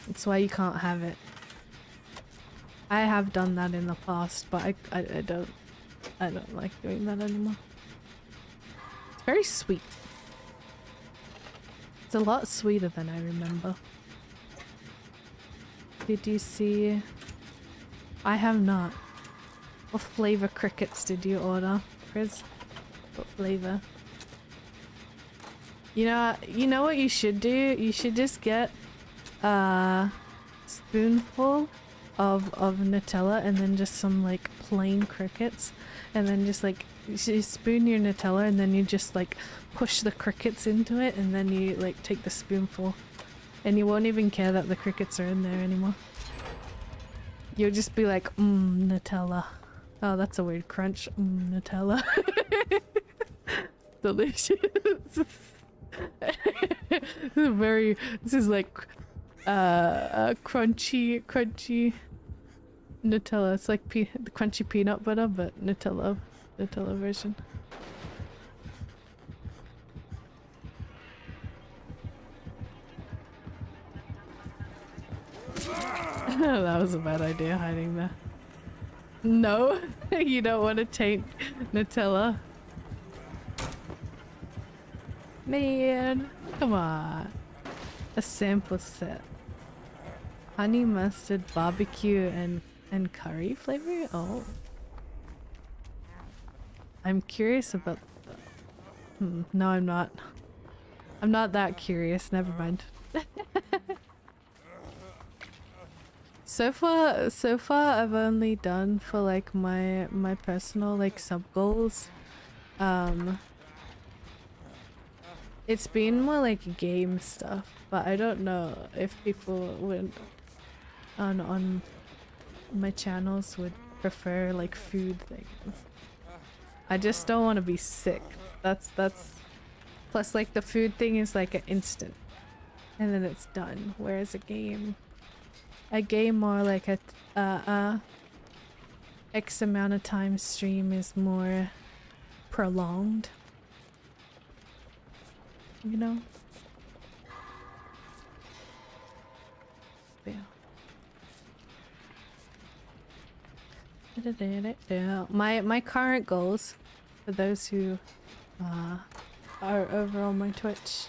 It's why you can't have it. I have done that in the past, but I don't like doing that anymore. It's very sweet. It's a lot sweeter than I remember. Did you see? I have not. What flavor crickets did you order, Chris? What flavor? You know what you should do? You should just get a spoonful of Nutella and then just some like plain crickets, and then just like you spoon your Nutella and then you just like push the crickets into it, and then you like take the spoonful and you won't even care that the crickets are in there anymore. You'll just be like, Nutella. Oh, that's a weird crunch. Nutella. Delicious. This is like crunchy Nutella. It's like crunchy peanut butter, but Nutella version. That was a bad idea, hiding there. No, you don't want to taint Nutella. Man, come on. A sample set. Honey mustard, barbecue, and curry flavor? Oh. I'm curious about no, I'm not. I'm not that curious, never mind. So far I've only done for like my personal like sub goals. It's been more like game stuff, but I don't know if people would on my channels would prefer like food things. I just don't want to be sick. That's plus like the food thing is like an instant and then it's done, whereas a game more like a X amount of time stream is more prolonged. You know? Yeah. My current goals, for those who are over on my Twitch.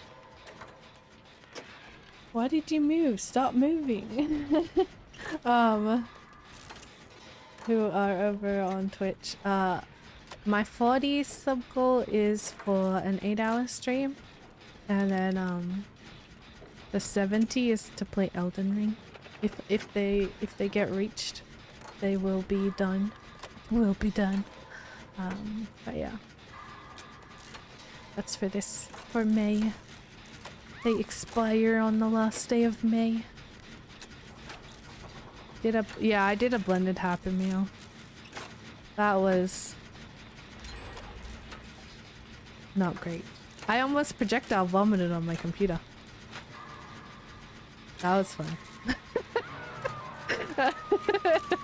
Why did you move? Stop moving. Who are over on Twitch. My 40 sub goal is for an 8-hour stream, and then the 70 is to play Elden Ring. If they get reached, they will be done. But yeah. That's for May. They expire on the last day of May. I did a blended Happy Meal. That was not great. I almost projectile vomited on my computer. That was fun.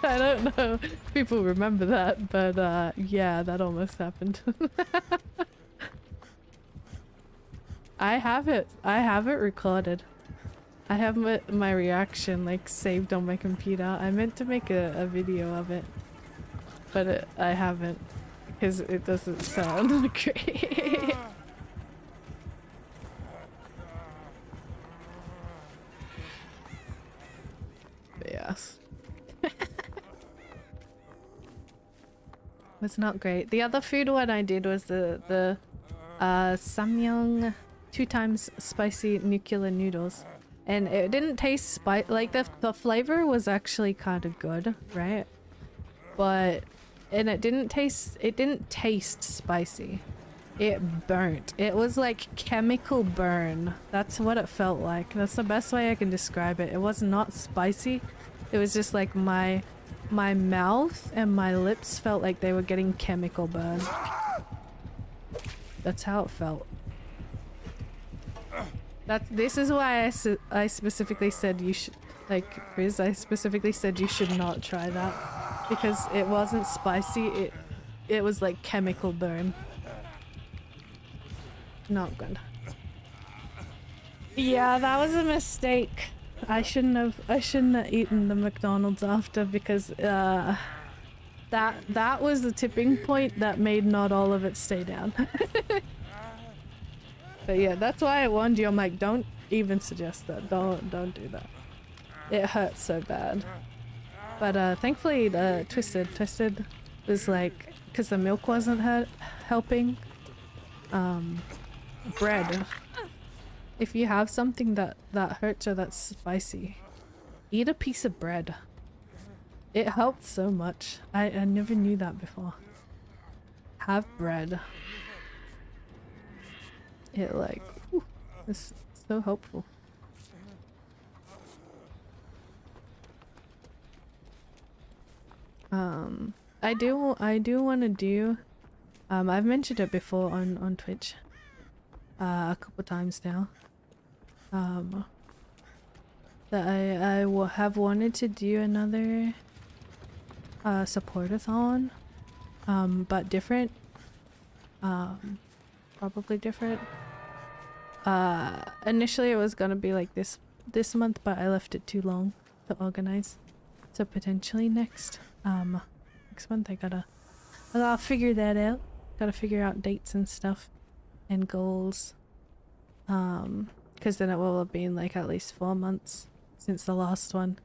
I don't know if people remember that, but yeah, that almost happened. I have it recorded. I have my reaction like saved on my computer. I meant to make a video of it, but I haven't because it doesn't sound great. Yes. It's not great. The other food one I did was the samyang 2 times spicy nuclear noodles, and it didn't taste like the flavor was actually kind of good, right? But it didn't taste spicy. It burnt. It was like chemical burn. That's what it felt like. That's the best way I can describe it. It was not spicy. It was just like my mouth and my lips felt like they were getting chemical burn. That's how it felt. This is why I specifically said you should, like Riz, I specifically said you should not try that, because it wasn't spicy. It was like chemical burn. Not good. Yeah, that was a mistake. I shouldn't have eaten the McDonald's after, because that was the tipping point that made not all of it stay down. But yeah, that's why I warned you. I'm like, don't even suggest that. Don't do that. It hurts so bad. But thankfully the Twisted was like, because the milk wasn't helping. Bread. If you have something that hurts or that's spicy, eat a piece of bread. It helped so much. I never knew that before. Have bread. It like, whew, it's so helpful. I do want to do, I've mentioned it before on Twitch, a couple times now, that I have wanted to do another support-a-thon, but different, probably different. Initially it was gonna be like this month, but I left it too long to organize, so potentially next month I gotta figure that out. Gotta figure out dates and stuff and goals, because then it will have been like at least 4 months since the last one.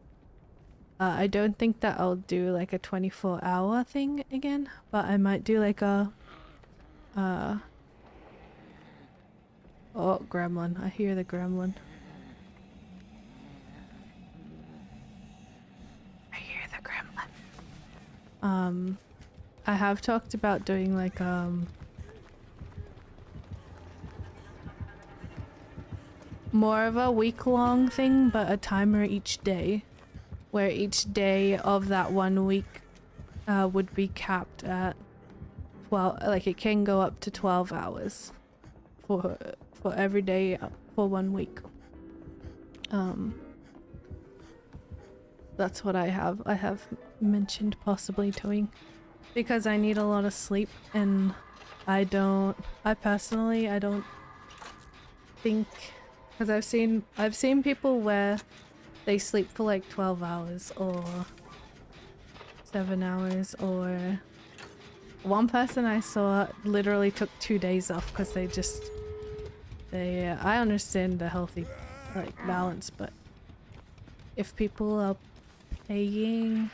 I don't think that I'll do like a 24-hour thing again, but I might do like a oh, gremlin. I hear the gremlin. I hear the gremlin. I have talked about doing like more of a week-long thing, but a timer each day, where each day of that 1 week would be capped at 12, like it can go up to 12 hours for every day for 1 week. That's what I have. I have mentioned possibly doing because I need a lot of sleep, and I personally I don't think, because I've seen people where they sleep for like 12 hours or 7 hours, or one person I saw literally took 2 days off because I understand the healthy like balance, but if people are paying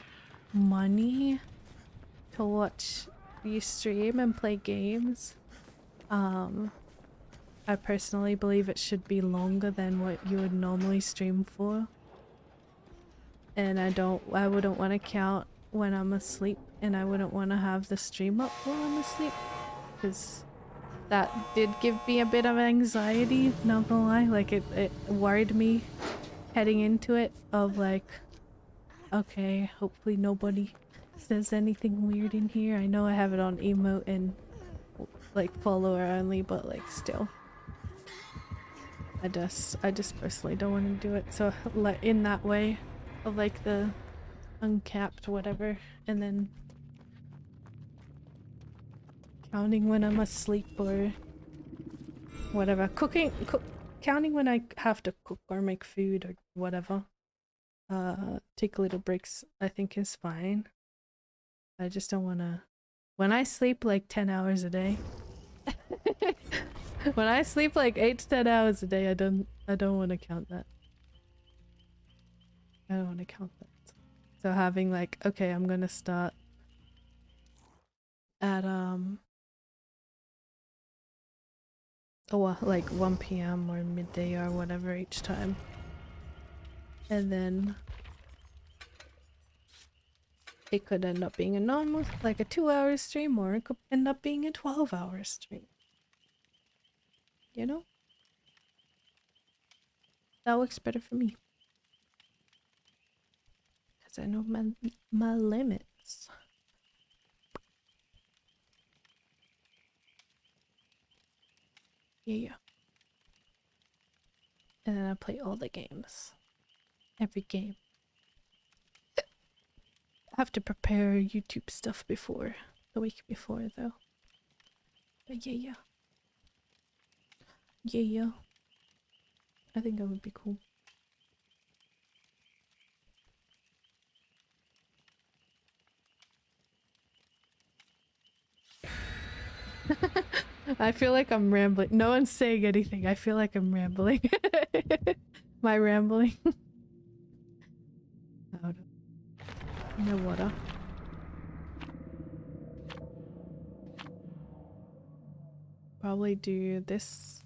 money to watch you stream and play games, I personally believe it should be longer than what you would normally stream for. And I wouldn't want to count when I'm asleep, and I wouldn't want to have the stream up while I'm asleep, because that did give me a bit of anxiety, not gonna lie. Like it worried me heading into it of like, okay, hopefully nobody says anything weird in here. I know I have it on emote and like follower only, but like still. I just personally don't want to do it. So like in that way of like the uncapped whatever, and then counting when I'm asleep or whatever. Counting when I have to cook or make food or whatever. Take little breaks I think is fine. I just don't want to. When I sleep like 10 hours a day, when I sleep like 8 to 10 hours a day, I don't want to count that. I don't want to count that. So having like, okay, I'm gonna start at like 1 p.m. or midday or whatever each time, and then it could end up being a normal, like a 2-hour stream, or it could end up being a 12-hour stream. You know? That works better for me. Because I know my limits. Yeah. And then I play all the games. Every game. I have to prepare YouTube stuff before, the week before though. But yeah. Yeah. I think that would be cool. I feel like I'm rambling. No one's saying anything. I feel like I'm rambling. My rambling. No water. Probably do this.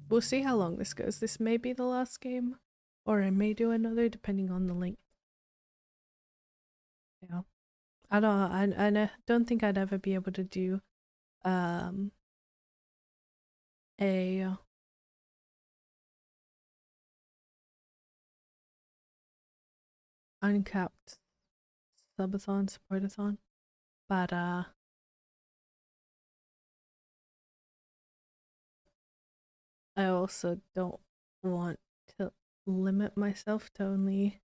We'll see how long this goes. This may be the last game, or I may do another depending on the length. Yeah. I don't think I'd ever be able to do a uncapped subathon, supportathon, but I also don't want to limit myself to only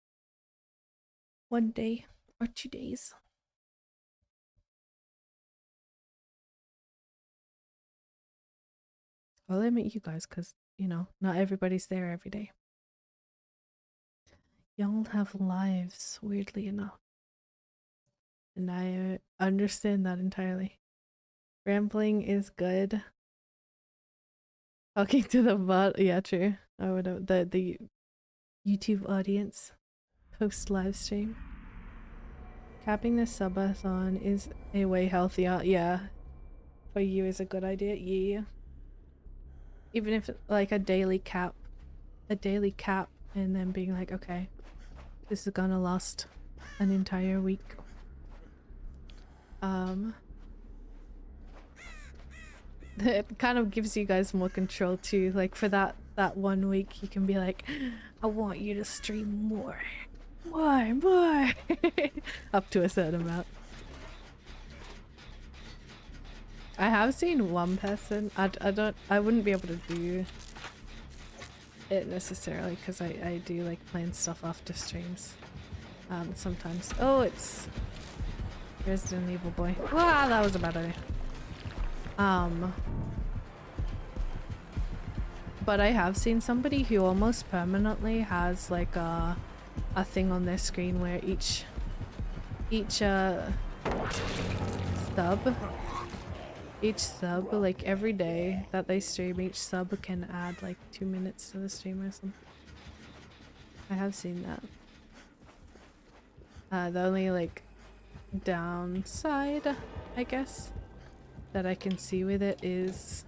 1 day or 2 days. I'll limit you guys because, you know, not everybody's there every day. Y'all have lives, weirdly enough. And I understand that entirely. Rambling is good. Talking to the bot, yeah, true. I would have the YouTube audience post live stream. Capping the subathon is a way healthier. Yeah, for you is a good idea. Yeah. Even if like a daily cap, and then being like, okay, this is gonna last an entire week. It kind of gives you guys more control too. Like for that 1 week, you can be like, I want you to stream more, up to a certain amount. I have seen one person. I wouldn't be able to do it necessarily because I do like plan stuff after streams. Sometimes. Oh, it's Resident Evil boy. Wow, that was a bad idea. But I have seen somebody who almost permanently has like a thing on their screen where each sub, like every day that they stream, each sub can add like 2 minutes to the stream or something. I have seen that. The only like downside, I guess, that I can see with it is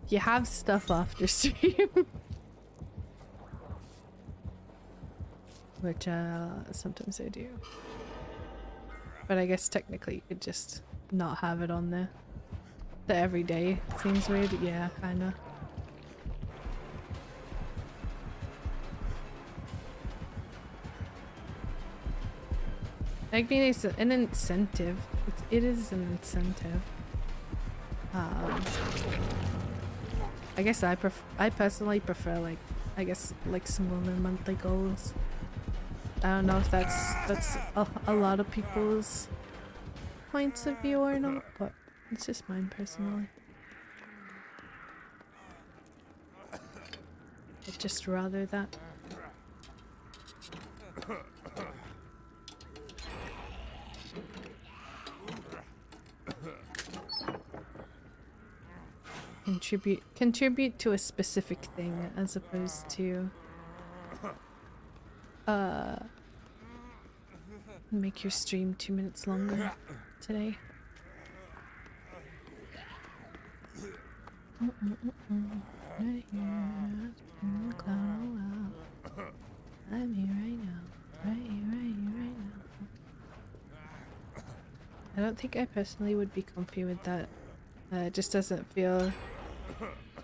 you have stuff after stream. Which sometimes I do. But I guess technically you could just not have it on there. The everyday seems weird. Yeah, kinda. I mean, it's an incentive. It is an incentive. I guess I personally prefer like, I guess like smaller monthly goals. I don't know if that's a lot of people's points of view or not, but it's just mine personally. I'd just rather that. Contribute to a specific thing as opposed to make your stream 2 minutes longer today. Right here, I'm here right now. Right here, right here, right now. I don't think I personally would be comfy with that. It just doesn't feel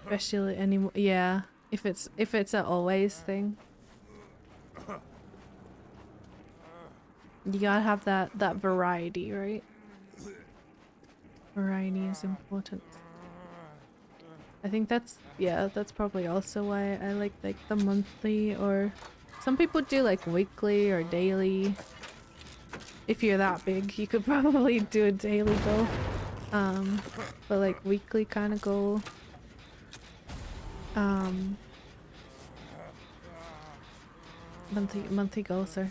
special anymore. Yeah, if it's an always thing. You gotta have that variety, right? Variety is important. I think that's probably also why I like the monthly, or some people do like weekly or daily. If you're that big, you could probably do a daily goal. But like weekly kind of goal. Monthly goal, sir.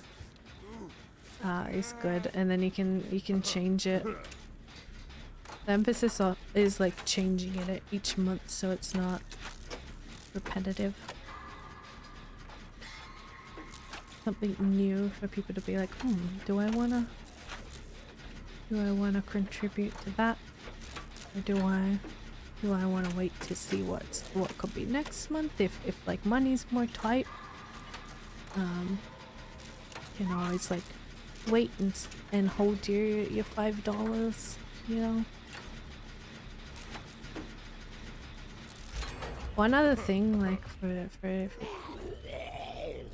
Is good, and then you can change it. The emphasis is like changing it each month so it's not repetitive. Something new for people to be like, do I wanna contribute to that? Or do I wanna wait to see what could be next month if like money's more tight? You can always like wait and hold your $5, you know? One other thing, like for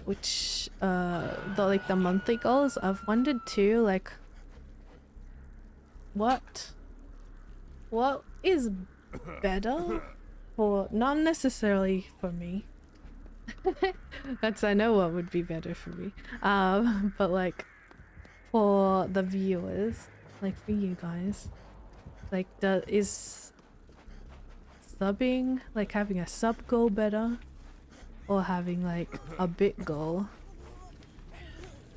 which the monthly goals, I've wondered too, like what is better for, not necessarily for me. I know what would be better for me. But like for the viewers, like for you guys, like is subbing, like having a sub goal better, or having like a bit goal,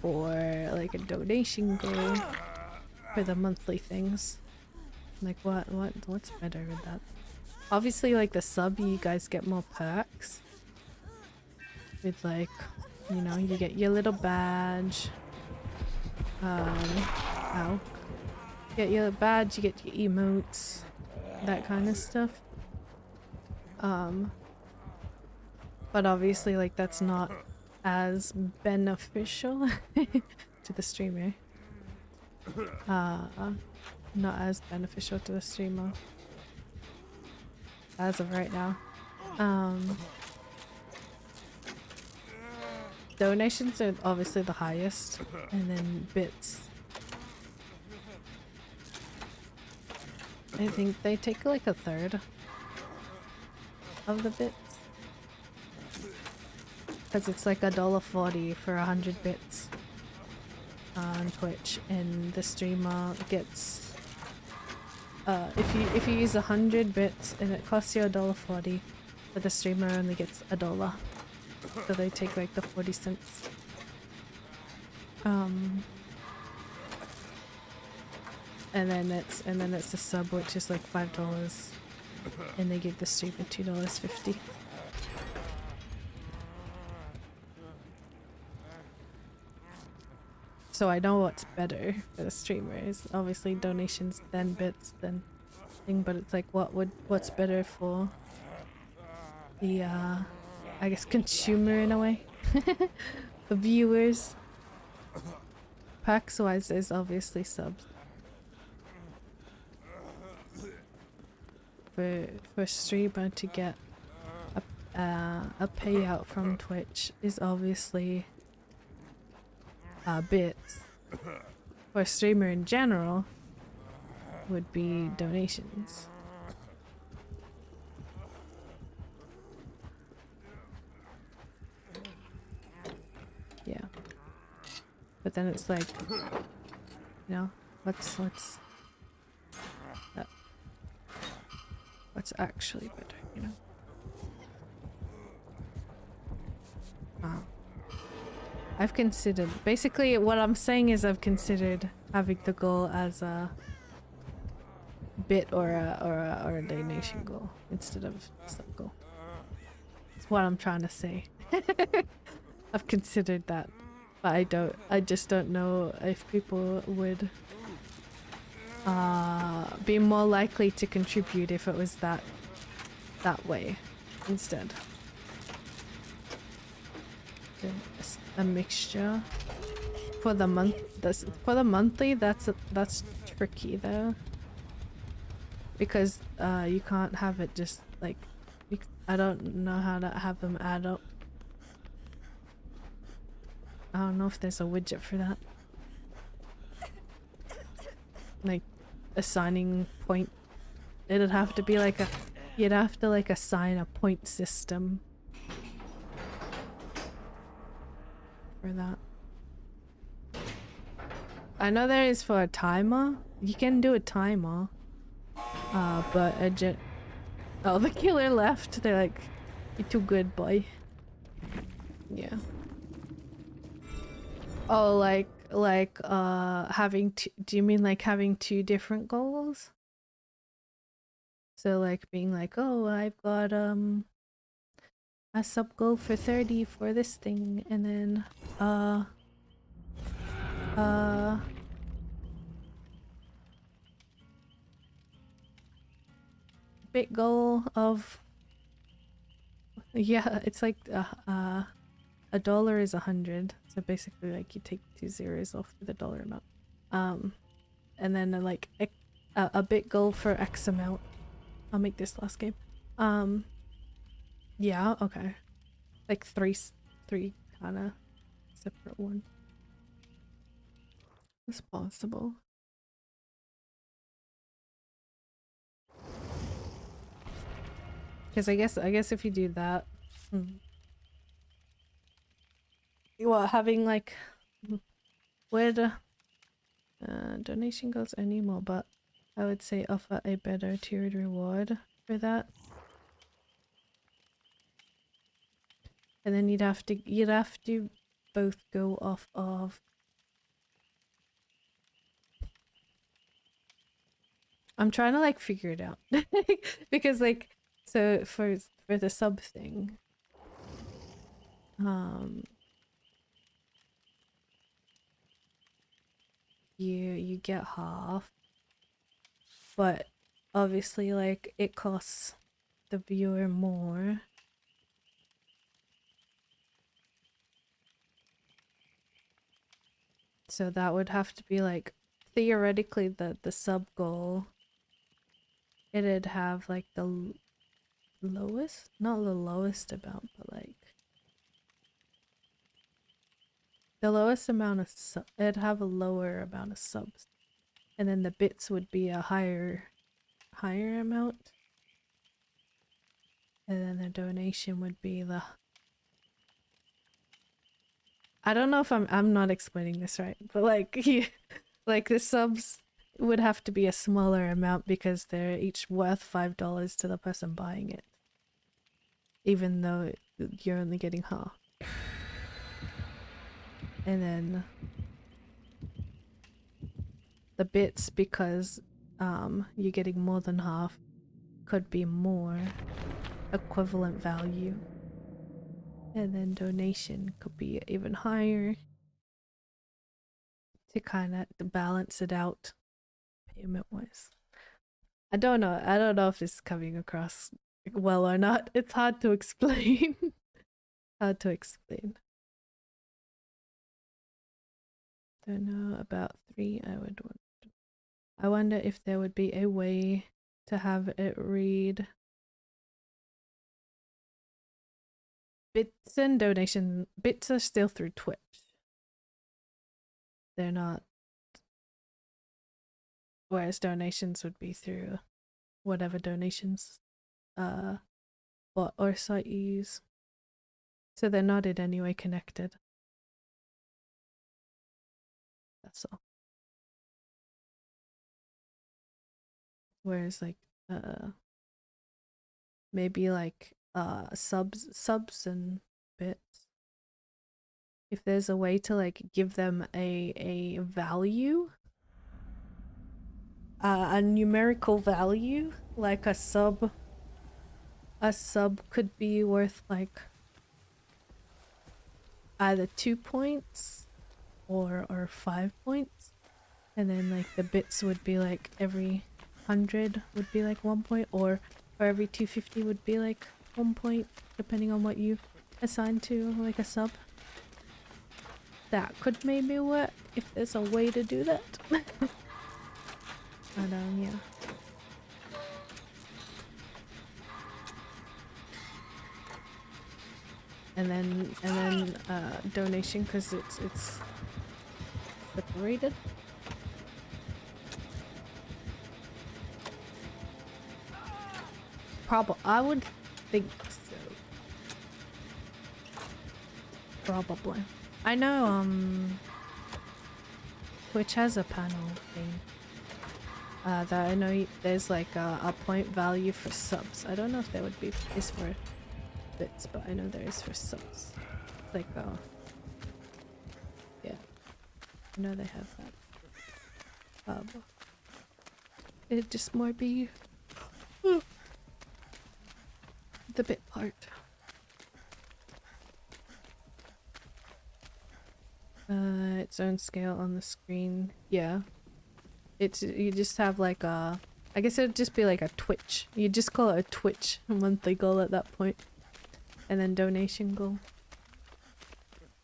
or like a donation goal for the monthly things? Like what's better with that? Obviously, like the sub, you guys get more perks with, like, you know, you get your little badge. You get your badge, you get your emotes, that kind of stuff. But obviously, like, that's not as beneficial to the streamer. Not as beneficial to the streamer as of right now. Donations are obviously the highest, and then bits. I think they take like a third of the bits. because it's like $1.40 for 100 bits on Twitch, and the streamer gets if you use 100 bits and it costs you $1.40, but the streamer only gets $1, so they take like the 40 cents. And then it's the sub, which is like $5, and they give the streamer $2.50. So I know what's better for the streamers. Obviously donations, then bits, then thing, but it's like what's better for the I guess consumer in a way. The viewers. Packs wise is obviously subs. For streamer to get a payout from Twitch is obviously bits. For a streamer in general would be donations. Yeah. But then it's like, you know, what's actually better, you know? I've considered, basically what I'm saying is I've considered having the goal as a bit or a donation goal instead of sub goal. That's what I'm trying to say. I've considered that, but I just don't know if people would be more likely to contribute if it was that way instead. A mixture for the monthly. That's tricky though, because you can't have it just like I don't know how to have them add up. I don't know if there's a widget for that, like assigning point. It'd have to be like you'd have to like assign a point system for that. I know there is for a timer. You can do a timer. But oh, the killer left. They're like, you're too good, boy. Yeah. Oh, like having do you mean like having two different goals? So like being like, oh, I've got a sub goal for 30 for this thing, and then big goal of, yeah, it's like $1 is 100, so basically like you take 2 zeros off the dollar amount, and then like a bit goal for X amount. I'll make this last game. Yeah, okay, like three kind of separate ones. It's possible. Because I guess if you do that, well, having like would donation goes anymore, but I would say offer a better tiered reward for that. And then you'd have to both go off of, I'm trying to like figure it out because like, so for the sub thing, you get half, but obviously like it costs the viewer more. So that would have to be like theoretically the sub goal. It'd have like the lowest, not the lowest amount, but like the lowest amount of it'd have a lower amount of subs, and then the bits would be a higher amount, and then the donation would be the I don't know if I'm not explaining this right, but like like the subs would have to be a smaller amount because they're each worth $5 to the person buying it, even though you're only getting half. And then the bits, because you're getting more than half, could be more equivalent value. And then donation could be even higher to kind of balance it out payment wise. I don't know. I don't know if this is coming across well or not. It's hard to explain. Hard to explain. Don't know about 3. I wonder if there would be a way to have it read bits and donation. Bits are still through Twitch. They're not. Whereas donations would be through whatever donations bot or site you use. So they're not in any way connected. That's all. Whereas like maybe like subs and bits. If there's a way to like give them a value, a numerical value, like a sub could be worth like either 2 points or 5 points, and then like the bits would be like every 100 would be like 1 point, or every 250 would be like 1 point, depending on what you assign to like a sub. That could maybe work if there's a way to do that. But yeah. And then donation, because it's separated. Probably, I would think so. Probably. I know Twitch has a panel thing. That I know there's like a point value for subs. I don't know if there would be is for bits, but I know there is for subs. It's like yeah, I know they have that. It'd just more be the bit part. Its own scale on the screen. Yeah. It's, you just have like a, I guess it'd just be like a Twitch. You just call it a Twitch monthly goal at that point. And then donation goal.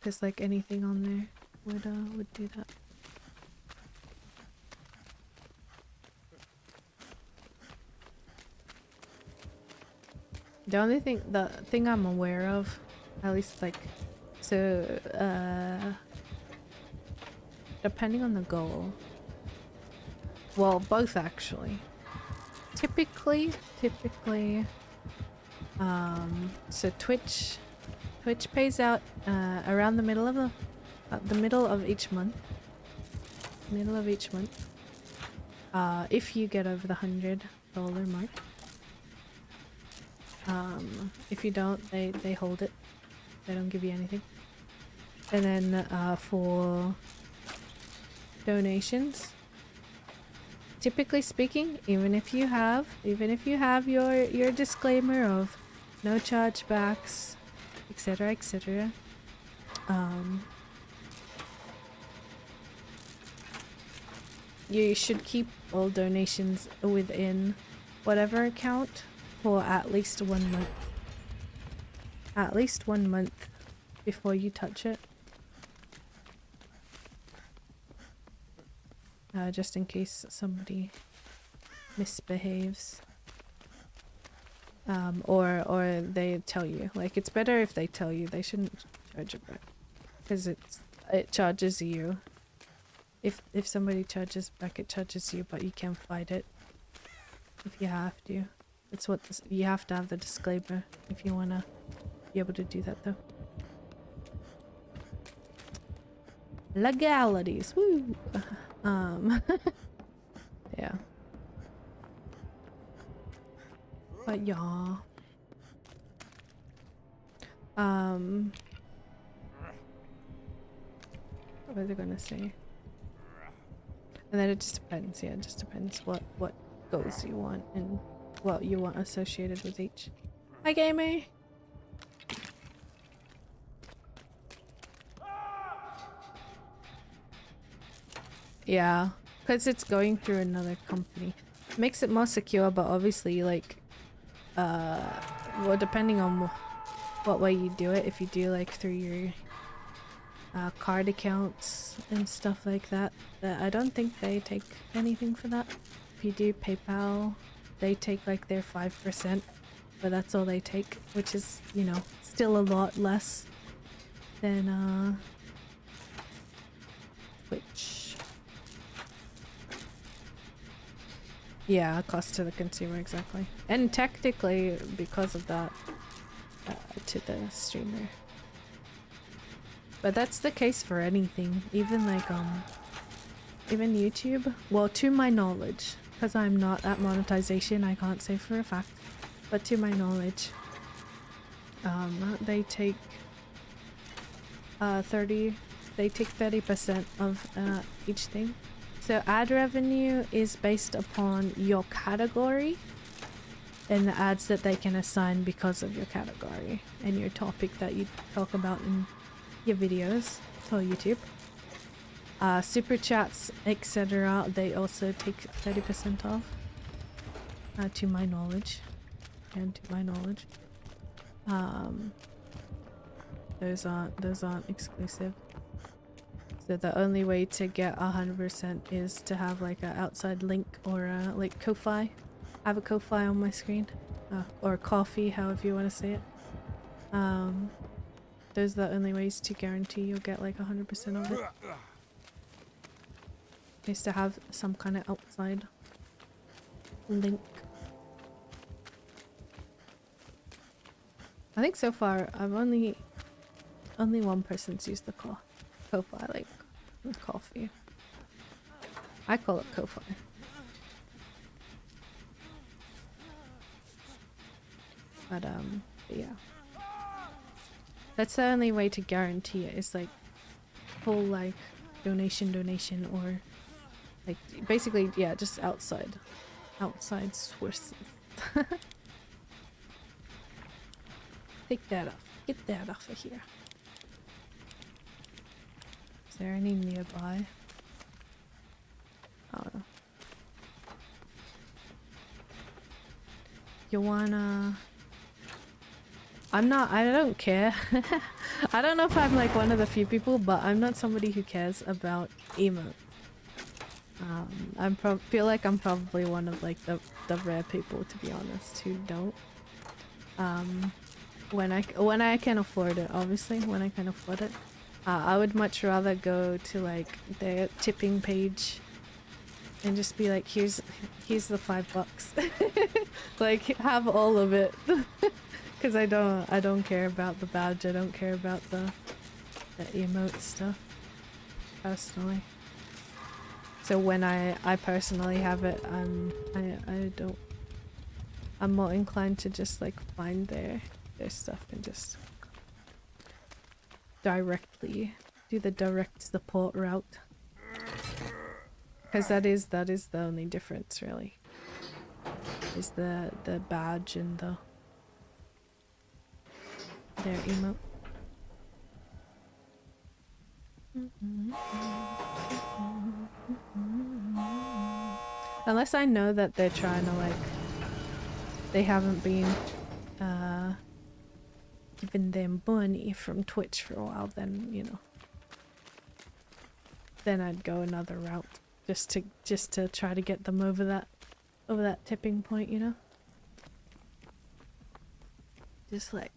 Just like anything on there would do that. The thing I'm aware of, at least like, so depending on the goal, well, both actually. Typically, so Twitch pays out around the middle of each month. If you get over the $100 mark. If you don't, they hold it. They don't give you anything. And then for donations, typically speaking, even if you have your disclaimer of no chargebacks, etc., you should keep all donations within whatever account for at least 1 month. At least 1 month before you touch it. Just in case somebody misbehaves. Or they tell you. Like, it's better if they tell you. They shouldn't charge it back. Because it charges you. If somebody charges back, it charges you, but you can fight it if you have to. It's what you have to have the disclaimer if you wanna be able to do that, though. Legalities. Woo. Yeah. But yeah. What was I gonna say? And then it just depends, yeah, it just depends what goals you want and what you want associated with each. Hi gamer! Yeah, because it's going through another company. Makes it more secure, but obviously like well, depending on what way you do it, if you do like through your card accounts and stuff like that, I don't think they take anything for that. If you do PayPal, they take like their 5%, but that's all they take, which is, you know, still a lot less than Twitch. Yeah, cost to the consumer, exactly. And technically, because of that, to the streamer. But that's the case for anything, even like even YouTube. Well, to my knowledge, because I'm not at monetization, I can't say for a fact, but to my knowledge, they take 30% of each thing. So ad revenue is based upon your category and the ads that they can assign because of your category and your topic that you talk about in your videos for YouTube. Super chats, etc. they also take 30% off, to my knowledge. And to my knowledge. Those aren't exclusive. So the only way to get 100% is to have like an outside link or like Ko-Fi. I have a Ko-Fi on my screen. Or Coffee, however you want to say it. Those are the only ways to guarantee you'll get like 100% of it. Is to have some kind of outside link. I think so far I've only one person's used the Ko-Fi, like coffee. I call it Ko-Fi. But yeah. That's the only way to guarantee it, is like full like donation or like basically, yeah, just outside sources. Take that off. Get that off of here. Is there any nearby? I don't know. You wanna... I don't care. I don't know if I'm like one of the few people, but I'm not somebody who cares about emotes. Feel like I'm probably one of like the rare people, to be honest, who don't. When I can afford it, obviously, when I can afford it. I would much rather go to like their tipping page and just be like, here's the $5. Like, have all of it. Because I don't care about the badge, I don't care about the emote stuff, personally. So when I personally have it, I'm more inclined to just like find their stuff and just directly do the direct support route. Because that is the only difference, really. Is the badge and their emote. Unless I know that they're trying to like, they haven't been giving them money from Twitch for a while, then, you know, then I'd go another route just to try to get them over that tipping point, you know? Just like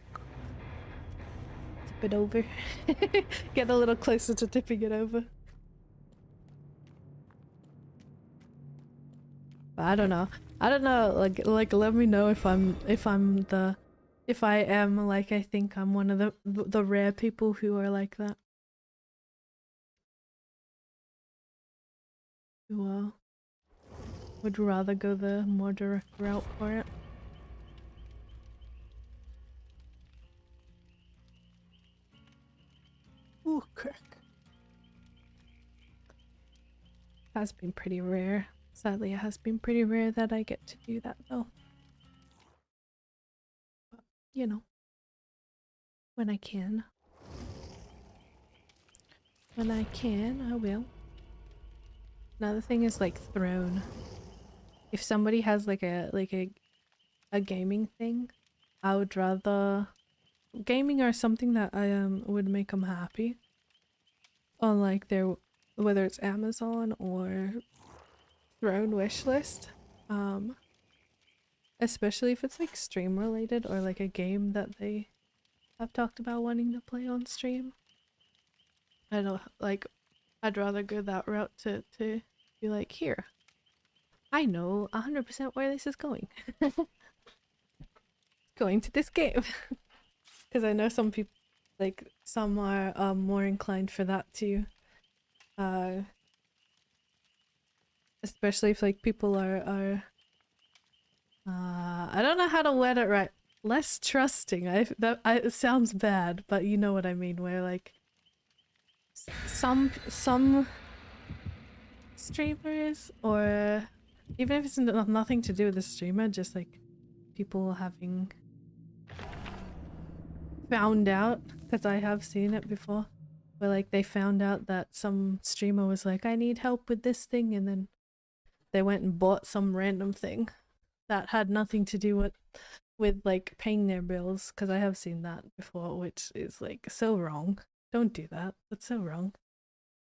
tip it over. Get a little closer to tipping it over. But I don't know, like let me know if I am like, I think I'm one of the rare people who are like that. You would rather go the more direct route for it. Ooh, crack. Has been pretty rare. Sadly, it has been pretty rare that I get to do that though. But, you know, when I can. When I can, I will. Another thing is like throne. If somebody has like a gaming thing, I would rather gaming or something that I would make them happy on like their, whether it's Amazon or Throne wishlist. Especially if it's like stream related or like a game that they have talked about wanting to play on stream. I don't like, I'd rather go that route to be like, here, I know 100% where this is going. Going to this game. Because I know some people, like some are more inclined for that too. Especially if like people are I don't know how to word it right. Less trusting. It sounds bad, but you know what I mean. Where like some streamers, or even if it's nothing to do with the streamer, just like people having found out, because I have seen it before, where like they found out that some streamer was like, I need help with this thing, and then they went and bought some random thing that had nothing to do with like paying their bills, because I have seen that before, which is like so wrong. Don't do that. That's so wrong.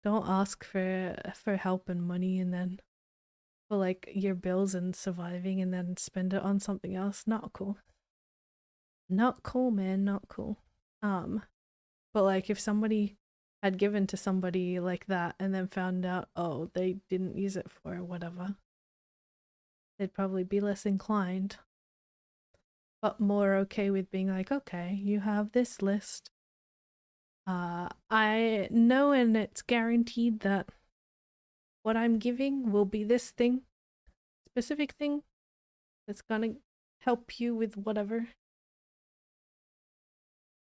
Don't ask for help and money and then for like your bills and surviving and then spend it on something else. Not cool. Not cool, man. Not cool. But like if somebody had given to somebody like that and then found out, oh, they didn't use it for whatever, they'd probably be less inclined, but more okay with being like, okay, you have this list. I know, and it's guaranteed that what I'm giving will be this thing, specific thing that's gonna help you with whatever.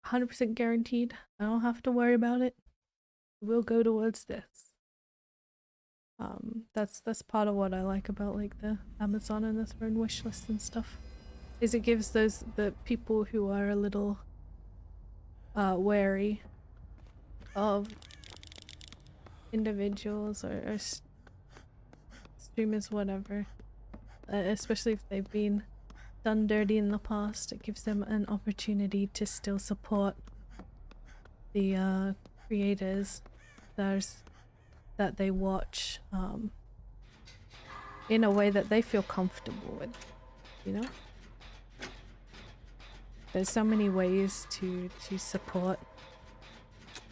100% guaranteed. I don't have to worry about it. It will go towards this. That's part of what I like about like the Amazon and the Throne wish list and stuff. Is it gives the people who are a little wary of individuals or streamers, whatever, especially if they've been done dirty in the past, it gives them an opportunity to still support the creators that they watch in a way that they feel comfortable with, you know? There's so many ways to support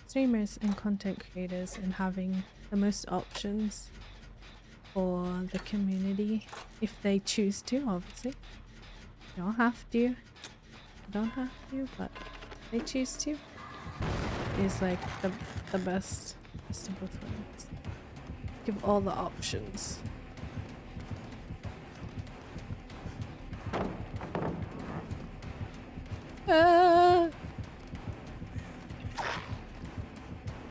streamers and content creators, and having the most options for the community if they choose to, obviously. You don't have to. You don't have to, but if they choose to, is like the best of both worlds. Give all the options.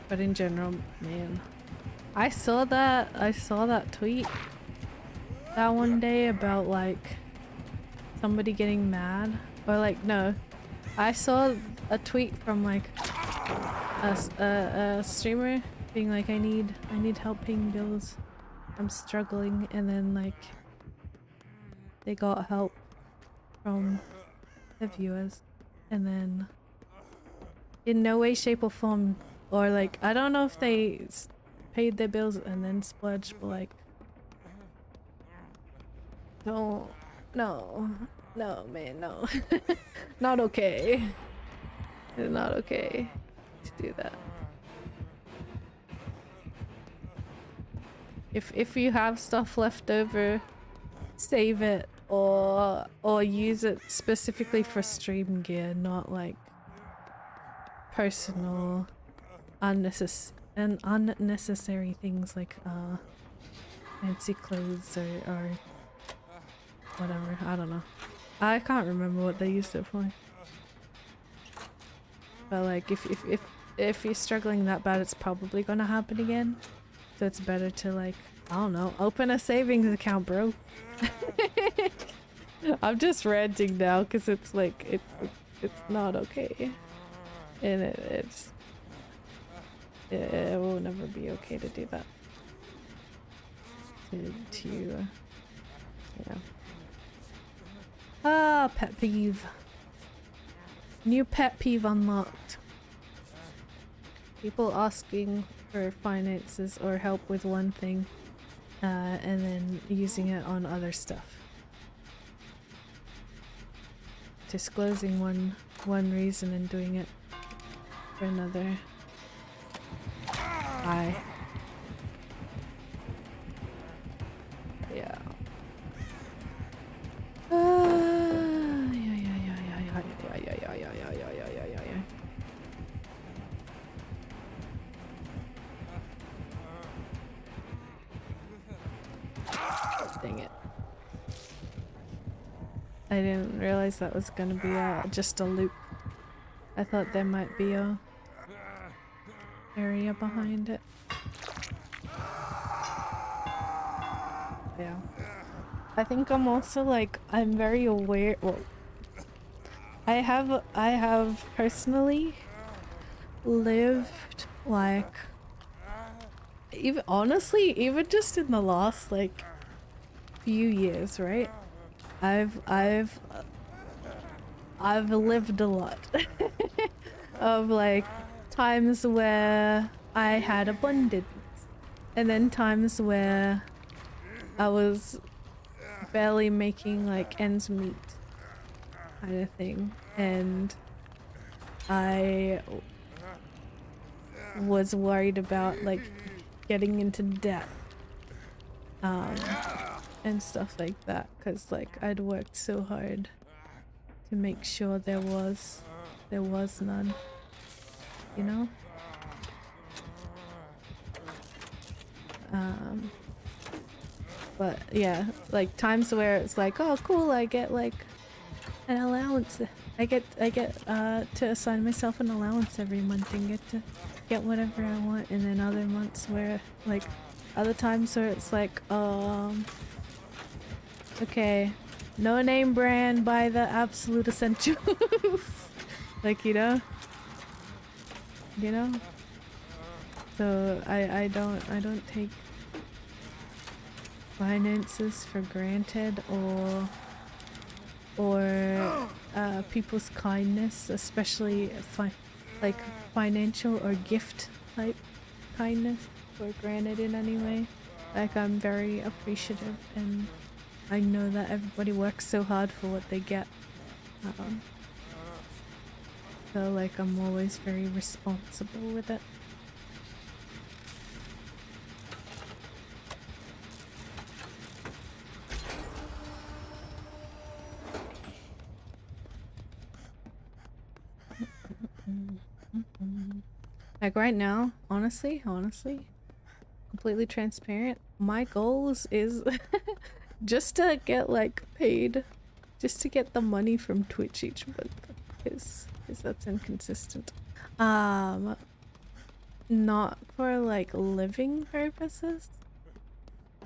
But in general, man, I saw that tweet that one day about like somebody getting mad, or like, no, I saw a tweet from like a streamer being like, I need help paying bills, I'm struggling, and then like they got help from the viewers, and then in no way, shape, or form, or like, I don't know if they paid their bills and then splurged, but like, no, man, no. Not okay. It's not okay to do that. If you have stuff left over, save it or use it specifically for stream gear, not like personal unnecessary things like fancy clothes or whatever. I don't know. I can't remember what they used it for. But like if you're struggling that bad, it's probably gonna happen again. So it's better to like, I don't know, open a savings account, bro. I'm just ranting now because it's like it's not okay, and it will never be okay to do that. Yeah. Ah, pet peeve. New pet peeve unlocked. People asking for finances or help with one thing, and then using it on other stuff. Disclosing one reason and doing it for another. Hi. Yeah. Dang it. I didn't realize that was gonna be just a loop. I thought there might be a area behind it. Yeah. I think I'm also like, I'm very aware, well, I have personally lived like, even honestly, even just in the last like few years, right? I've lived a lot of like times where I had abundance and then times where I was barely making like ends meet kind of thing, and I was worried about like getting into debt and stuff like that, because like I'd worked so hard to make sure there was none, you know. But yeah, like times where it's like, oh cool, I get like an allowance, I get to assign myself an allowance every month and get to get whatever I want, and then other months where like other times where it's like okay, no name brand, buy the absolute essentials. Like, you know, so I don't take finances for granted, or people's kindness, especially like financial or gift type kindness, for granted in any way. Like, I'm very appreciative, and I know that everybody works so hard for what they get. So like I'm always very responsible with it. Like right now, honestly, completely transparent, my goals is just to get like paid, just to get the money from Twitch each month, because that's inconsistent. Not for like living purposes,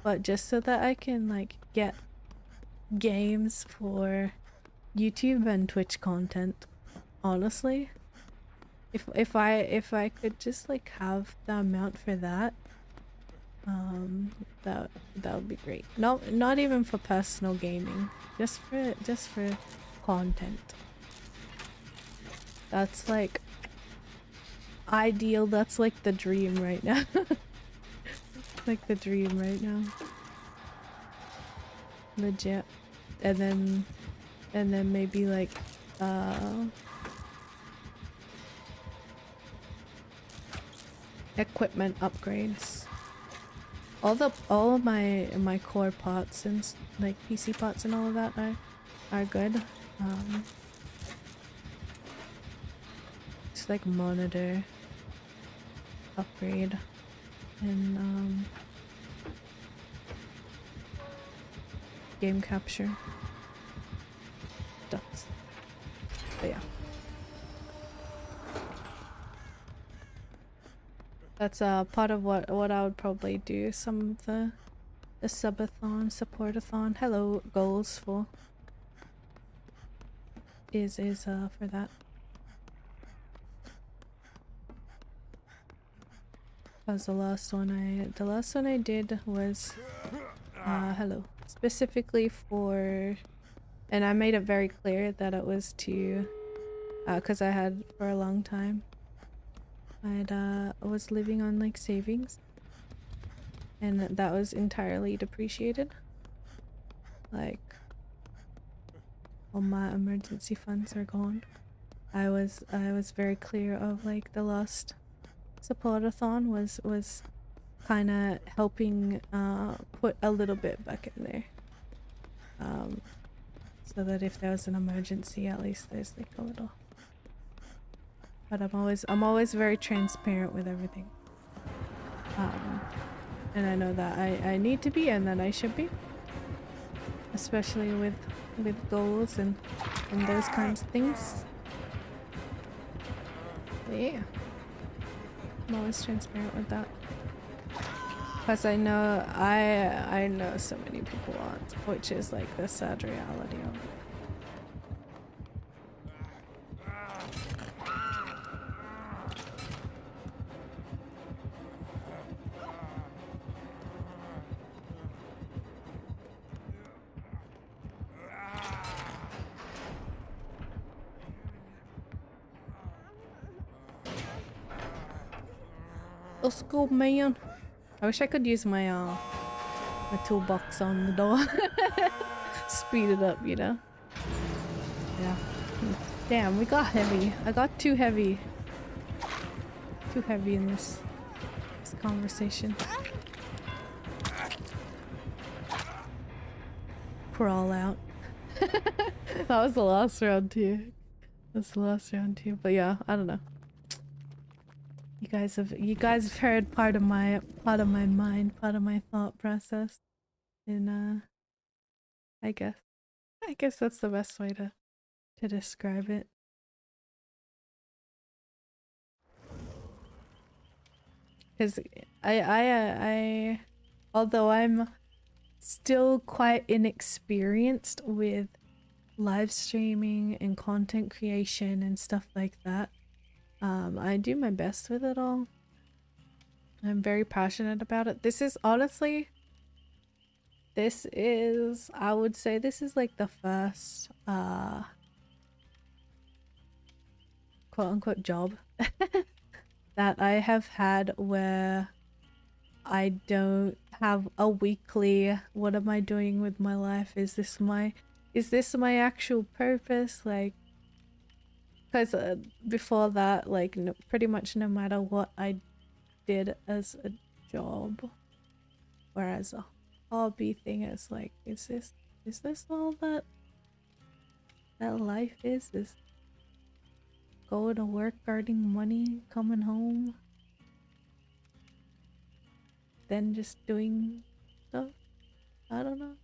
but just so that I can like get games for YouTube and Twitch content. Honestly, if I could just like have the amount for that, that would be great. No, not even for personal gaming, just for content. That's like ideal. That's like the dream right now. Like the dream right now. Legit. And then maybe like equipment upgrades. All of my core pots and like PC pots and all of that are good. It's like monitor upgrade and game capture stuff. But yeah. That's part of what I would probably do. Some of the subathon, supportathon, hello, goals for is for that. Because the last one I did was hello, specifically for, and I made it very clear that it was to because I had for a long time I was living on like savings, and that was entirely depreciated. Like all my emergency funds are gone. I was very clear of like the last supportathon was kind of helping put a little bit back in there, so that if there was an emergency, at least there's like a little. But I'm always very transparent with everything, and I know that I need to be, and that I should be, especially with goals and those kinds of things. But yeah, I'm always transparent with that. Plus I know so many people aren't, which is like the sad reality of it. Let's go, man. I wish I could use my my toolbox on the door. Speed it up, you know? Yeah. Damn, we got heavy. I got too heavy. Too heavy in this conversation. Crawl out. That was the last round too. That's the last round too. But yeah, I don't know. You guys have heard part of my mind, part of my thought process. And I guess that's the best way to describe it. Because I although I'm still quite inexperienced with live streaming and content creation and stuff like that, I do my best with it all. I'm very passionate about it. This is honestly, I would say this is like the first quote unquote job that I have had where I don't have a weekly, what am I doing with my life? Is this my actual purpose? Like, because before that, like pretty much no matter what I did as a job or as a hobby thing, it's like, is this all that life is going to work, earning money, coming home, then just doing stuff? I don't know.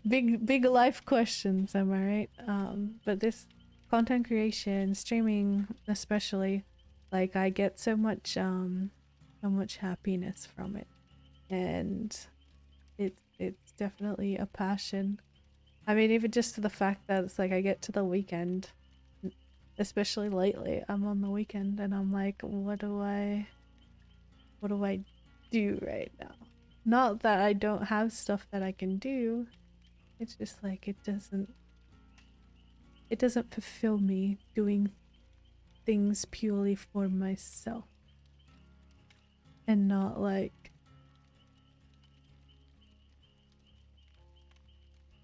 big life questions, am I right? But this content creation, streaming especially, like I get so much happiness from it, and it's definitely a passion. I mean, even just to the fact that it's like I get to the weekend, especially lately, I'm on the weekend and I'm like, what do I do right now? Not that I don't have stuff that I can do, it's just like it doesn't fulfill me doing things purely for myself and not like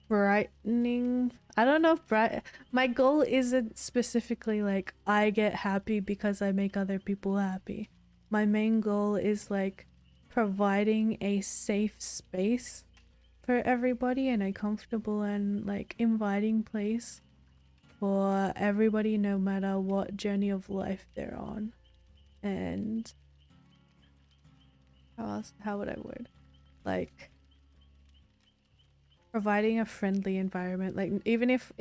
brightening. I don't know if my goal isn't specifically like I get happy because I make other people happy. My main goal is like providing a safe space for everybody and a comfortable and like inviting place for everybody, no matter what journey of life they're on. And how would I word, like providing a friendly environment. Like even if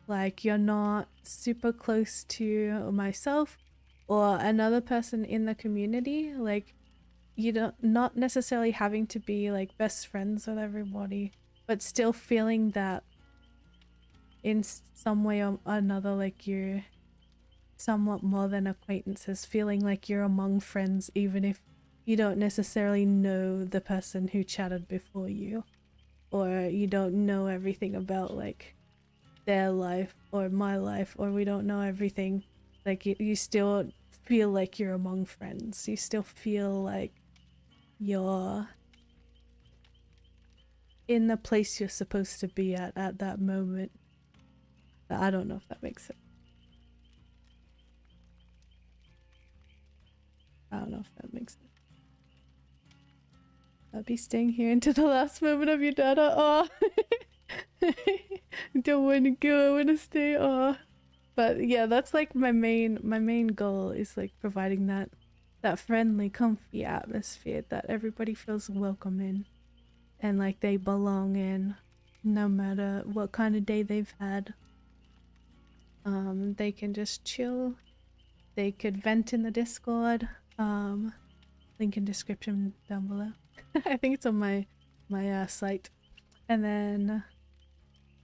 like you're not super close to myself or another person in the community, like you don't not necessarily having to be like best friends with everybody, but still feeling that in some way or another like you're somewhat more than acquaintances, feeling like you're among friends even if you don't necessarily know the person who chatted before you, or you don't know everything about like their life or my life, or we don't know everything. Like you still feel like you're among friends. You still feel like you're in the place you're supposed to be at that moment. I don't know if that makes sense. I don't know if that makes sense. I'll be staying here until the last moment of your data. Oh, don't want to go. I want to stay. Oh, but yeah, that's like my main goal is like providing that friendly, comfy atmosphere that everybody feels welcome in, and like they belong in, no matter what kind of day they've had. They can just chill. They could vent in the Discord. Link in description down below. I think it's on my site. And then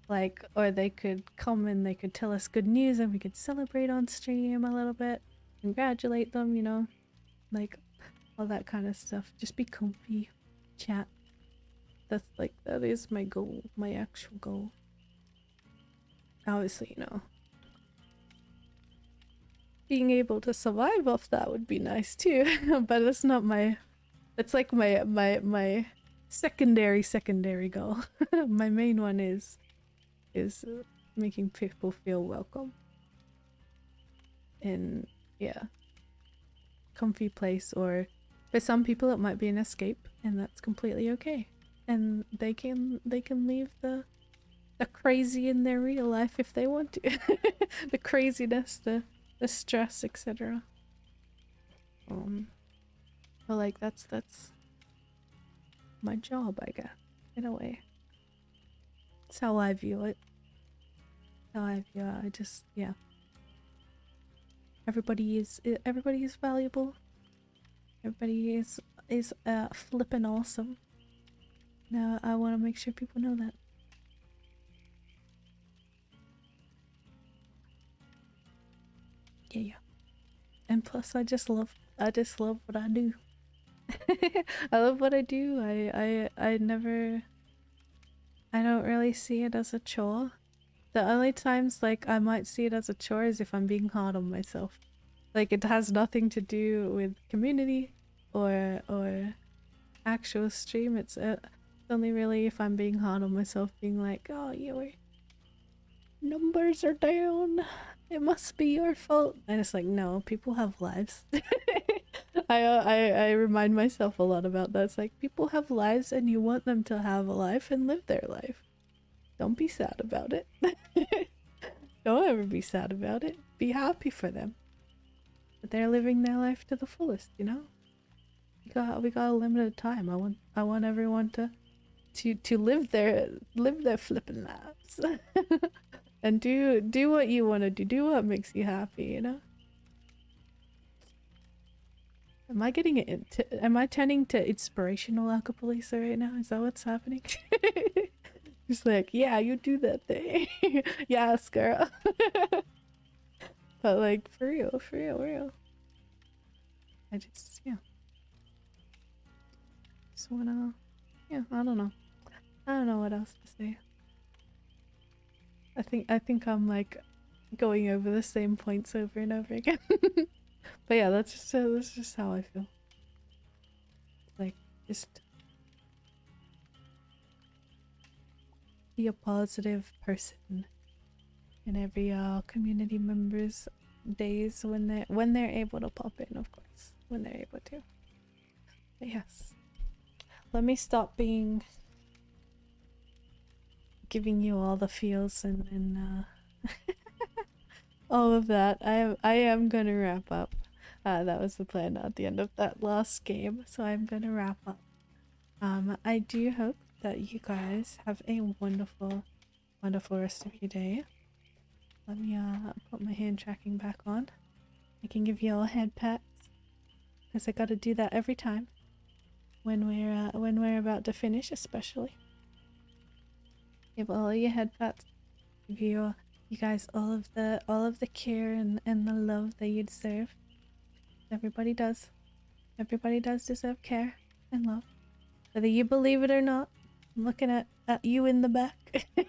like, or they could come and they could tell us good news and we could celebrate on stream a little bit, congratulate them, you know, like all that kind of stuff. Just be comfy, chat. That's like, that is my goal, my actual goal. Obviously, you know, being able to survive off that would be nice too, but that's not my, that's like my secondary goal. My main one is making people feel welcome in, yeah, comfy place. Or for some people it might be an escape, and that's completely okay, and they can leave the crazy in their real life if they want to. The craziness, the stress, etc. But like that's my job, I guess, in a way. It's how I view it. How I view it. I just, yeah. Everybody is valuable. Everybody is flippin' awesome. Now I want to make sure people know that. Yeah. And plus I just love what I do. I love what I do. I never, I don't really see it as a chore. The only times like I might see it as a chore is if I'm being hard on myself. Like it has nothing to do with community or actual stream. It's only really if I'm being hard on myself, being like, oh, your numbers are down. It must be your fault. And it's like, no, people have lives. I remind myself a lot about that. It's like people have lives and you want them to have a life and live their life. Don't be sad about it. Don't ever be sad about it. Be happy for them. But they're living their life to the fullest, you know? We got a limited time. I want everyone to live their flippin' lives. And do what you want to do. Do what makes you happy, you know? Am I getting it? Am I turning to inspirational acapelisa right now? Is that what's happening? Just like, yeah, you do that thing. Yes, girl. But like, for real. I just, yeah. Just wanna, yeah, I don't know. I don't know what else to say. I think I'm like going over the same points over and over again. But yeah, that's just how I feel. Like, just be a positive person in every community members' days when they're able to pop in, of course, when they're able to. But yes, let me stop giving you all the feels and all of that. I am gonna wrap up. That was the plan at the end of that last game, so I'm gonna wrap up. I do hope that you guys have a wonderful, wonderful rest of your day. Let me put my hand tracking back on. I can give you all head pats because I gotta do that every time when we're about to finish, especially. Give all of your head pats. Give you guys all of the care and the love that you deserve. Everybody does. Everybody does deserve care and love. Whether you believe it or not. I'm looking at you in the back. I'm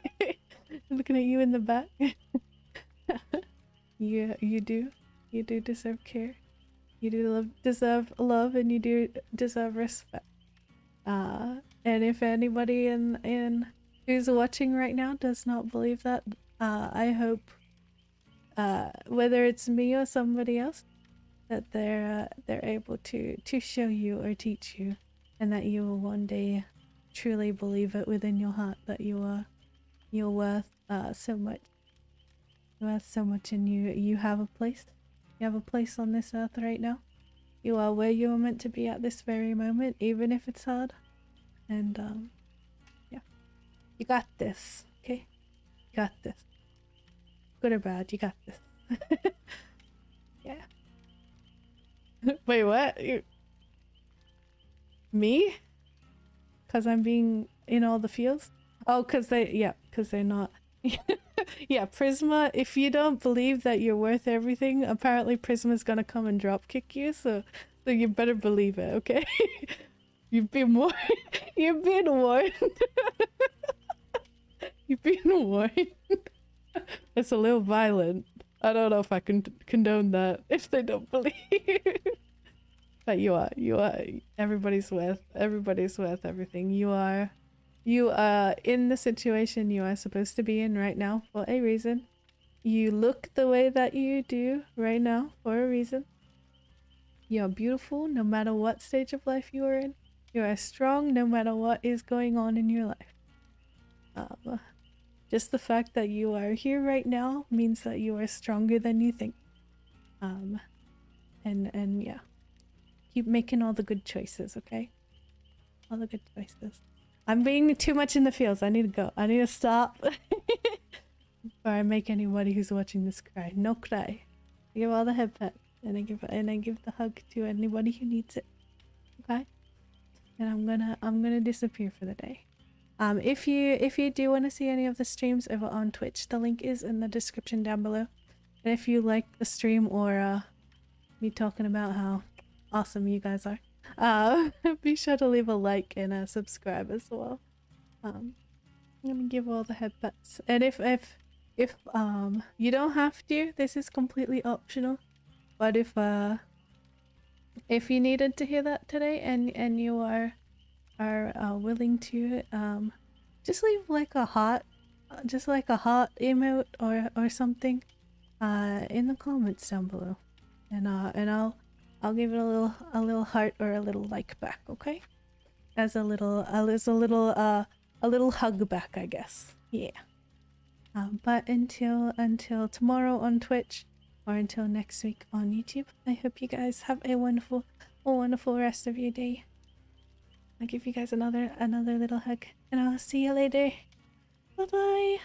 looking at you in the back. You do deserve care. You do deserve love, and you do deserve respect. And if anybody in who's watching right now does not believe that, I hope whether it's me or somebody else, that they're able to show you or teach you, and that you will one day truly believe it within your heart that you're worth so much. You're worth so much, and you have a place. You have a place on this earth right now. You are where you are meant to be at this very moment, even if it's hard. And yeah, you got this. Okay, you got this. Good or bad, you got this. Yeah. Wait, what? Me? Because I'm being in all the fields? Oh, because they're not. Yeah, Prisma, if you don't believe that you're worth everything, apparently Prisma's gonna come and drop kick you, so you better believe it, okay? You've been warned. You've been warned. You've been warned. It's a little violent. I don't know if I can condone that if they don't believe. But you are. Everybody's worth everything. You are in the situation you are supposed to be in right now for a reason. You look the way that you do right now for a reason. You are beautiful no matter what stage of life you are in. You are strong no matter what is going on in your life. Just the fact that you are here right now means that you are stronger than you think. And yeah. Keep making all the good choices, okay? All the good choices. I'm being too much in the fields. I need to go. I need to stop. Before I make anybody who's watching this cry. No cry. I give all the head pats, and I give the hug to anybody who needs it. Okay? And I'm gonna disappear for the day. If you do want to see any of the streams over on Twitch, the link is in the description down below. And if you like the stream or me talking about how awesome you guys are, be sure to leave a like and subscribe as well. I'm gonna give all the head pats, and if you don't have to, this is completely optional, but if you needed to hear that today and you are willing to, just leave like a heart, emote or something in the comments down below, and I'll give it a little heart or a little like back, okay? As a little hug back, I guess. Yeah. But until tomorrow on Twitch, or until next week on YouTube, I hope you guys have a wonderful rest of your day. I'll give you guys another little hug, and I'll see you later. Bye bye.